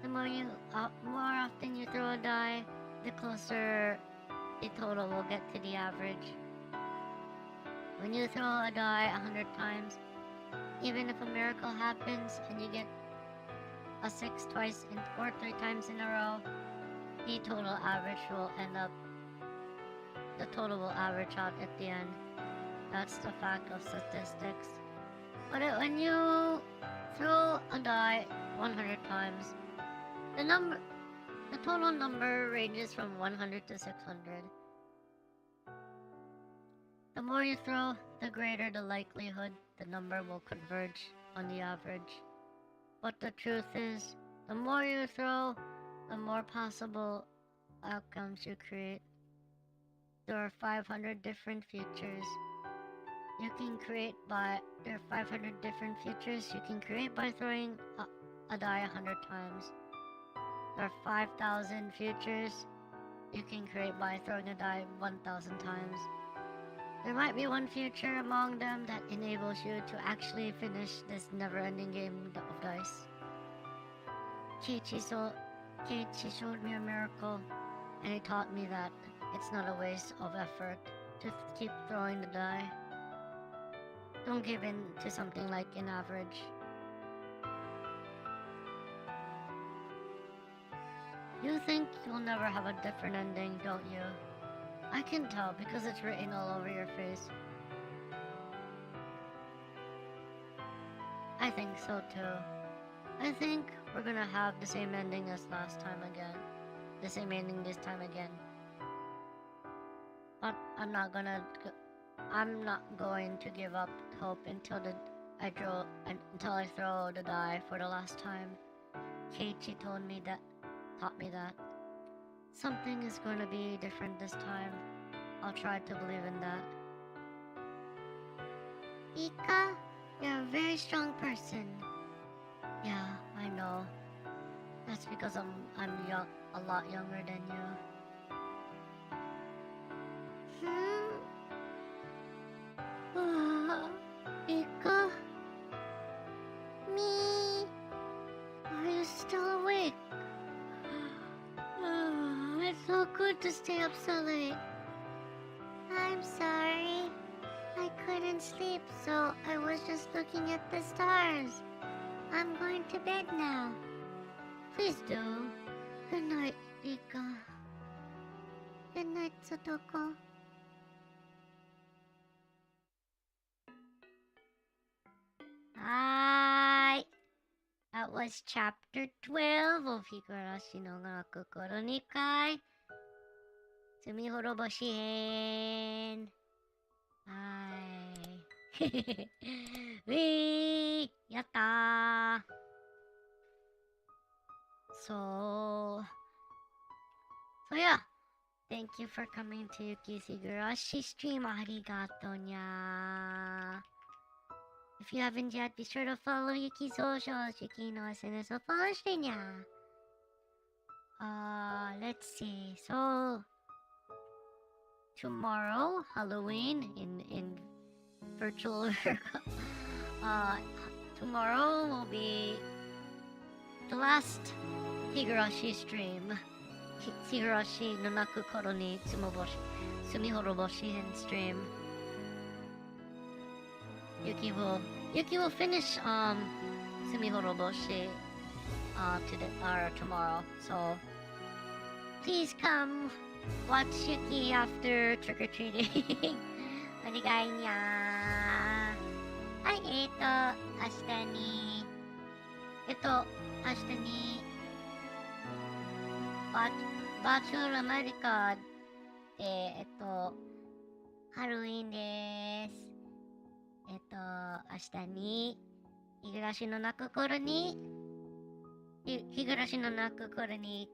The more often you throw a die, the closer the total will get to the average. when you throw a die 100 times, even if a miracle happens and you get a 6 twice or 3 times in a row, the total average will end up, the total will average out at the end. That's the fact of statistics. But when you throw a die 100 times, the total number ranges from 100 to 600. The more you throw, the greater the likelihood the number will converge on the average. But the truth is, the more you throw, the more possible outcomes you create. There are 500 different futures you can create by throwing a die 100 times. There are 5,000 futures you can create by throwing a die 1,000 times. There might be one future among them that enables you to actually finish this never-ending game of dice. Keiichi showed me a miracle, and he taught me that it's not a waste of effort to keep throwing the die. Don't give in to something like an average. You think you'll never have a different ending, don't you? I can tell because it's written all over your face. I think so too. I think we're gonna have the same ending as last time again. The same ending this time again. But I'm not going to give up hope until I throw the die for the last time. Keiichi taught me that. Something is going to be different this time. I'll try to believe in that. Ika, you're a very strong person. Yeah, I know. That's because I'm young, a lot younger than you. Ika? Me? Are you still awake? It's so good to stay up so late. I'm sorry. I couldn't sleep, so I was just looking at the stars. I'm going to bed now. Please do. Good night, Ika. Good night, Sotoko. Hi. That was chapter 12 of Higurashi no Naku Koro ni Kai. Tsumihoroboshi Hen. Hi. Wee! Yatta! So yeah. Thank you for coming to Yuki's Higurashi stream. Arigato nya. If you haven't yet, be sure to follow Yuki's socials. Yuki no SNS will follow nya. Let's see. So tomorrow, Halloween in virtual tomorrow will be the last Higurashi stream. Higurashi no Naku Koro ni Tsumihoroboshi stream. Yuki will finish Tsumihoroboshi tomorrow. So please come watch Yuki after trick-or-treating. Arigato nya.はい、明日にバーチャルアメリカでハロウィンです。明日に日暮らしの泣く頃に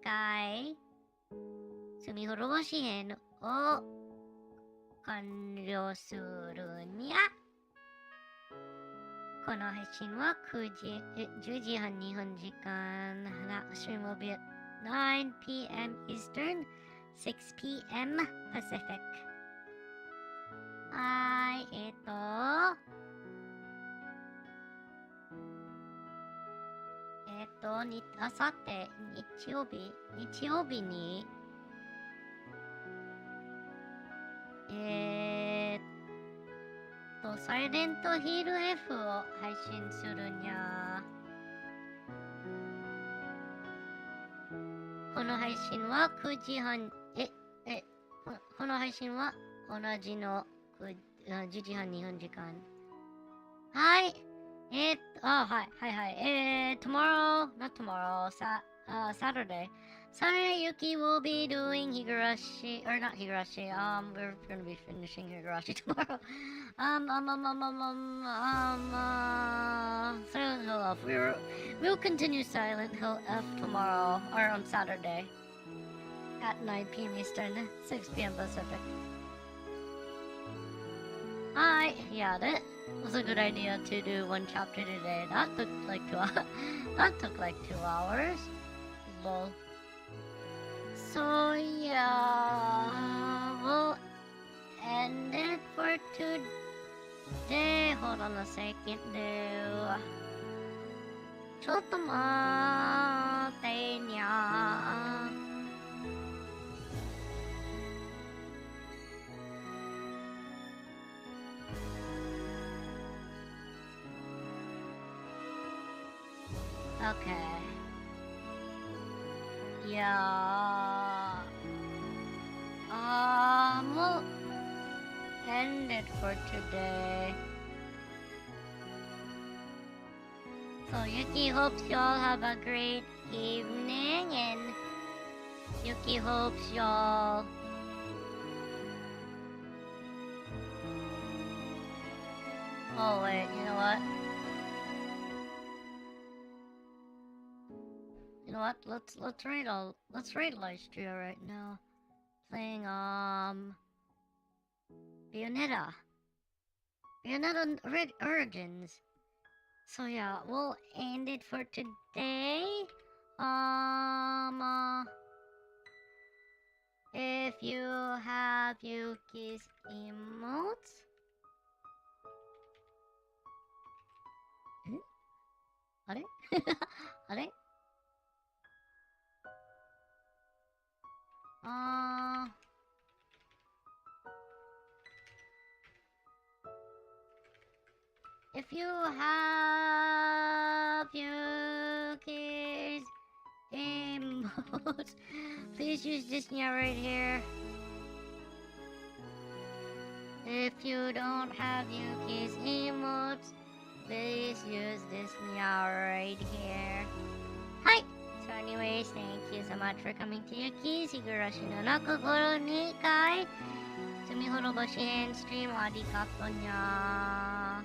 会罪滅ぼし編を完了するにゃ。この配信は10時半日本時間。The stream will be at 9 p.m. Eastern, 6 p.m. Pacific. はい、あさって日曜日にサイレントヒール F を配信するにゃ。この配信は9時半、この配信は同じの10時半日本時間。はい。tomorrow, not tomorrow, Saturday. Saturday, Yuuki will be doing Higurashi, or not Higurashi, we're gonna be finishing Higurashi tomorrow. Silent Hill F. We'll continue Silent Hill F tomorrow, or on Saturday, at 9 p.m. Eastern, 6 p.m. Pacific. Hi, yeah, that was a good idea to do one chapter today. That took like 2 hours. That took like 2 hours. Lol. So yeah, we'll end it for today. Hold on a second, dude. ちょっと待ってにゃ。Okay. Yeah. We'll end it for today. So Yuki hopes y'all have a great evening, and Yuki hopes y'all oh wait, you know what? You know what? Let's rate Lystria right now. Playing Bayonetta Origins. So yeah, we'll end it for today. If you have Yuki's emotes. あれあれIf you have Yuki's emotes, please use this nya right here. If you don't have Yuki's emotes, please use this nya right here. Hi! So anyways, thank you so much for coming to Yuki's Higurashi no Naku Koro ni Kai. Tsumihoroboshi hen stream arigato nya.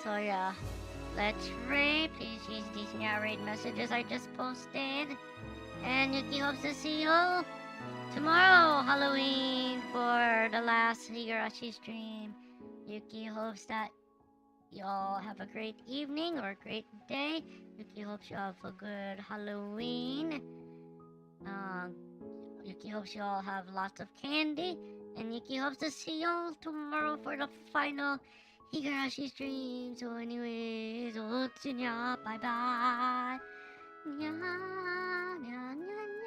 So yeah, let's rate. Please use these narrate messages I just posted. And Yuki hopes to see you tomorrow, Halloween, for the last Higurashi stream. Yuki hopes that y'all have a great evening or a great day. Yuki hopes you have a good Halloween. Yuki hopes you all have lots of candy. And Yuki hopes to see y'all tomorrow for the final Higurashi stream. So anyways, bye bye. Nya, nya, nya, nya.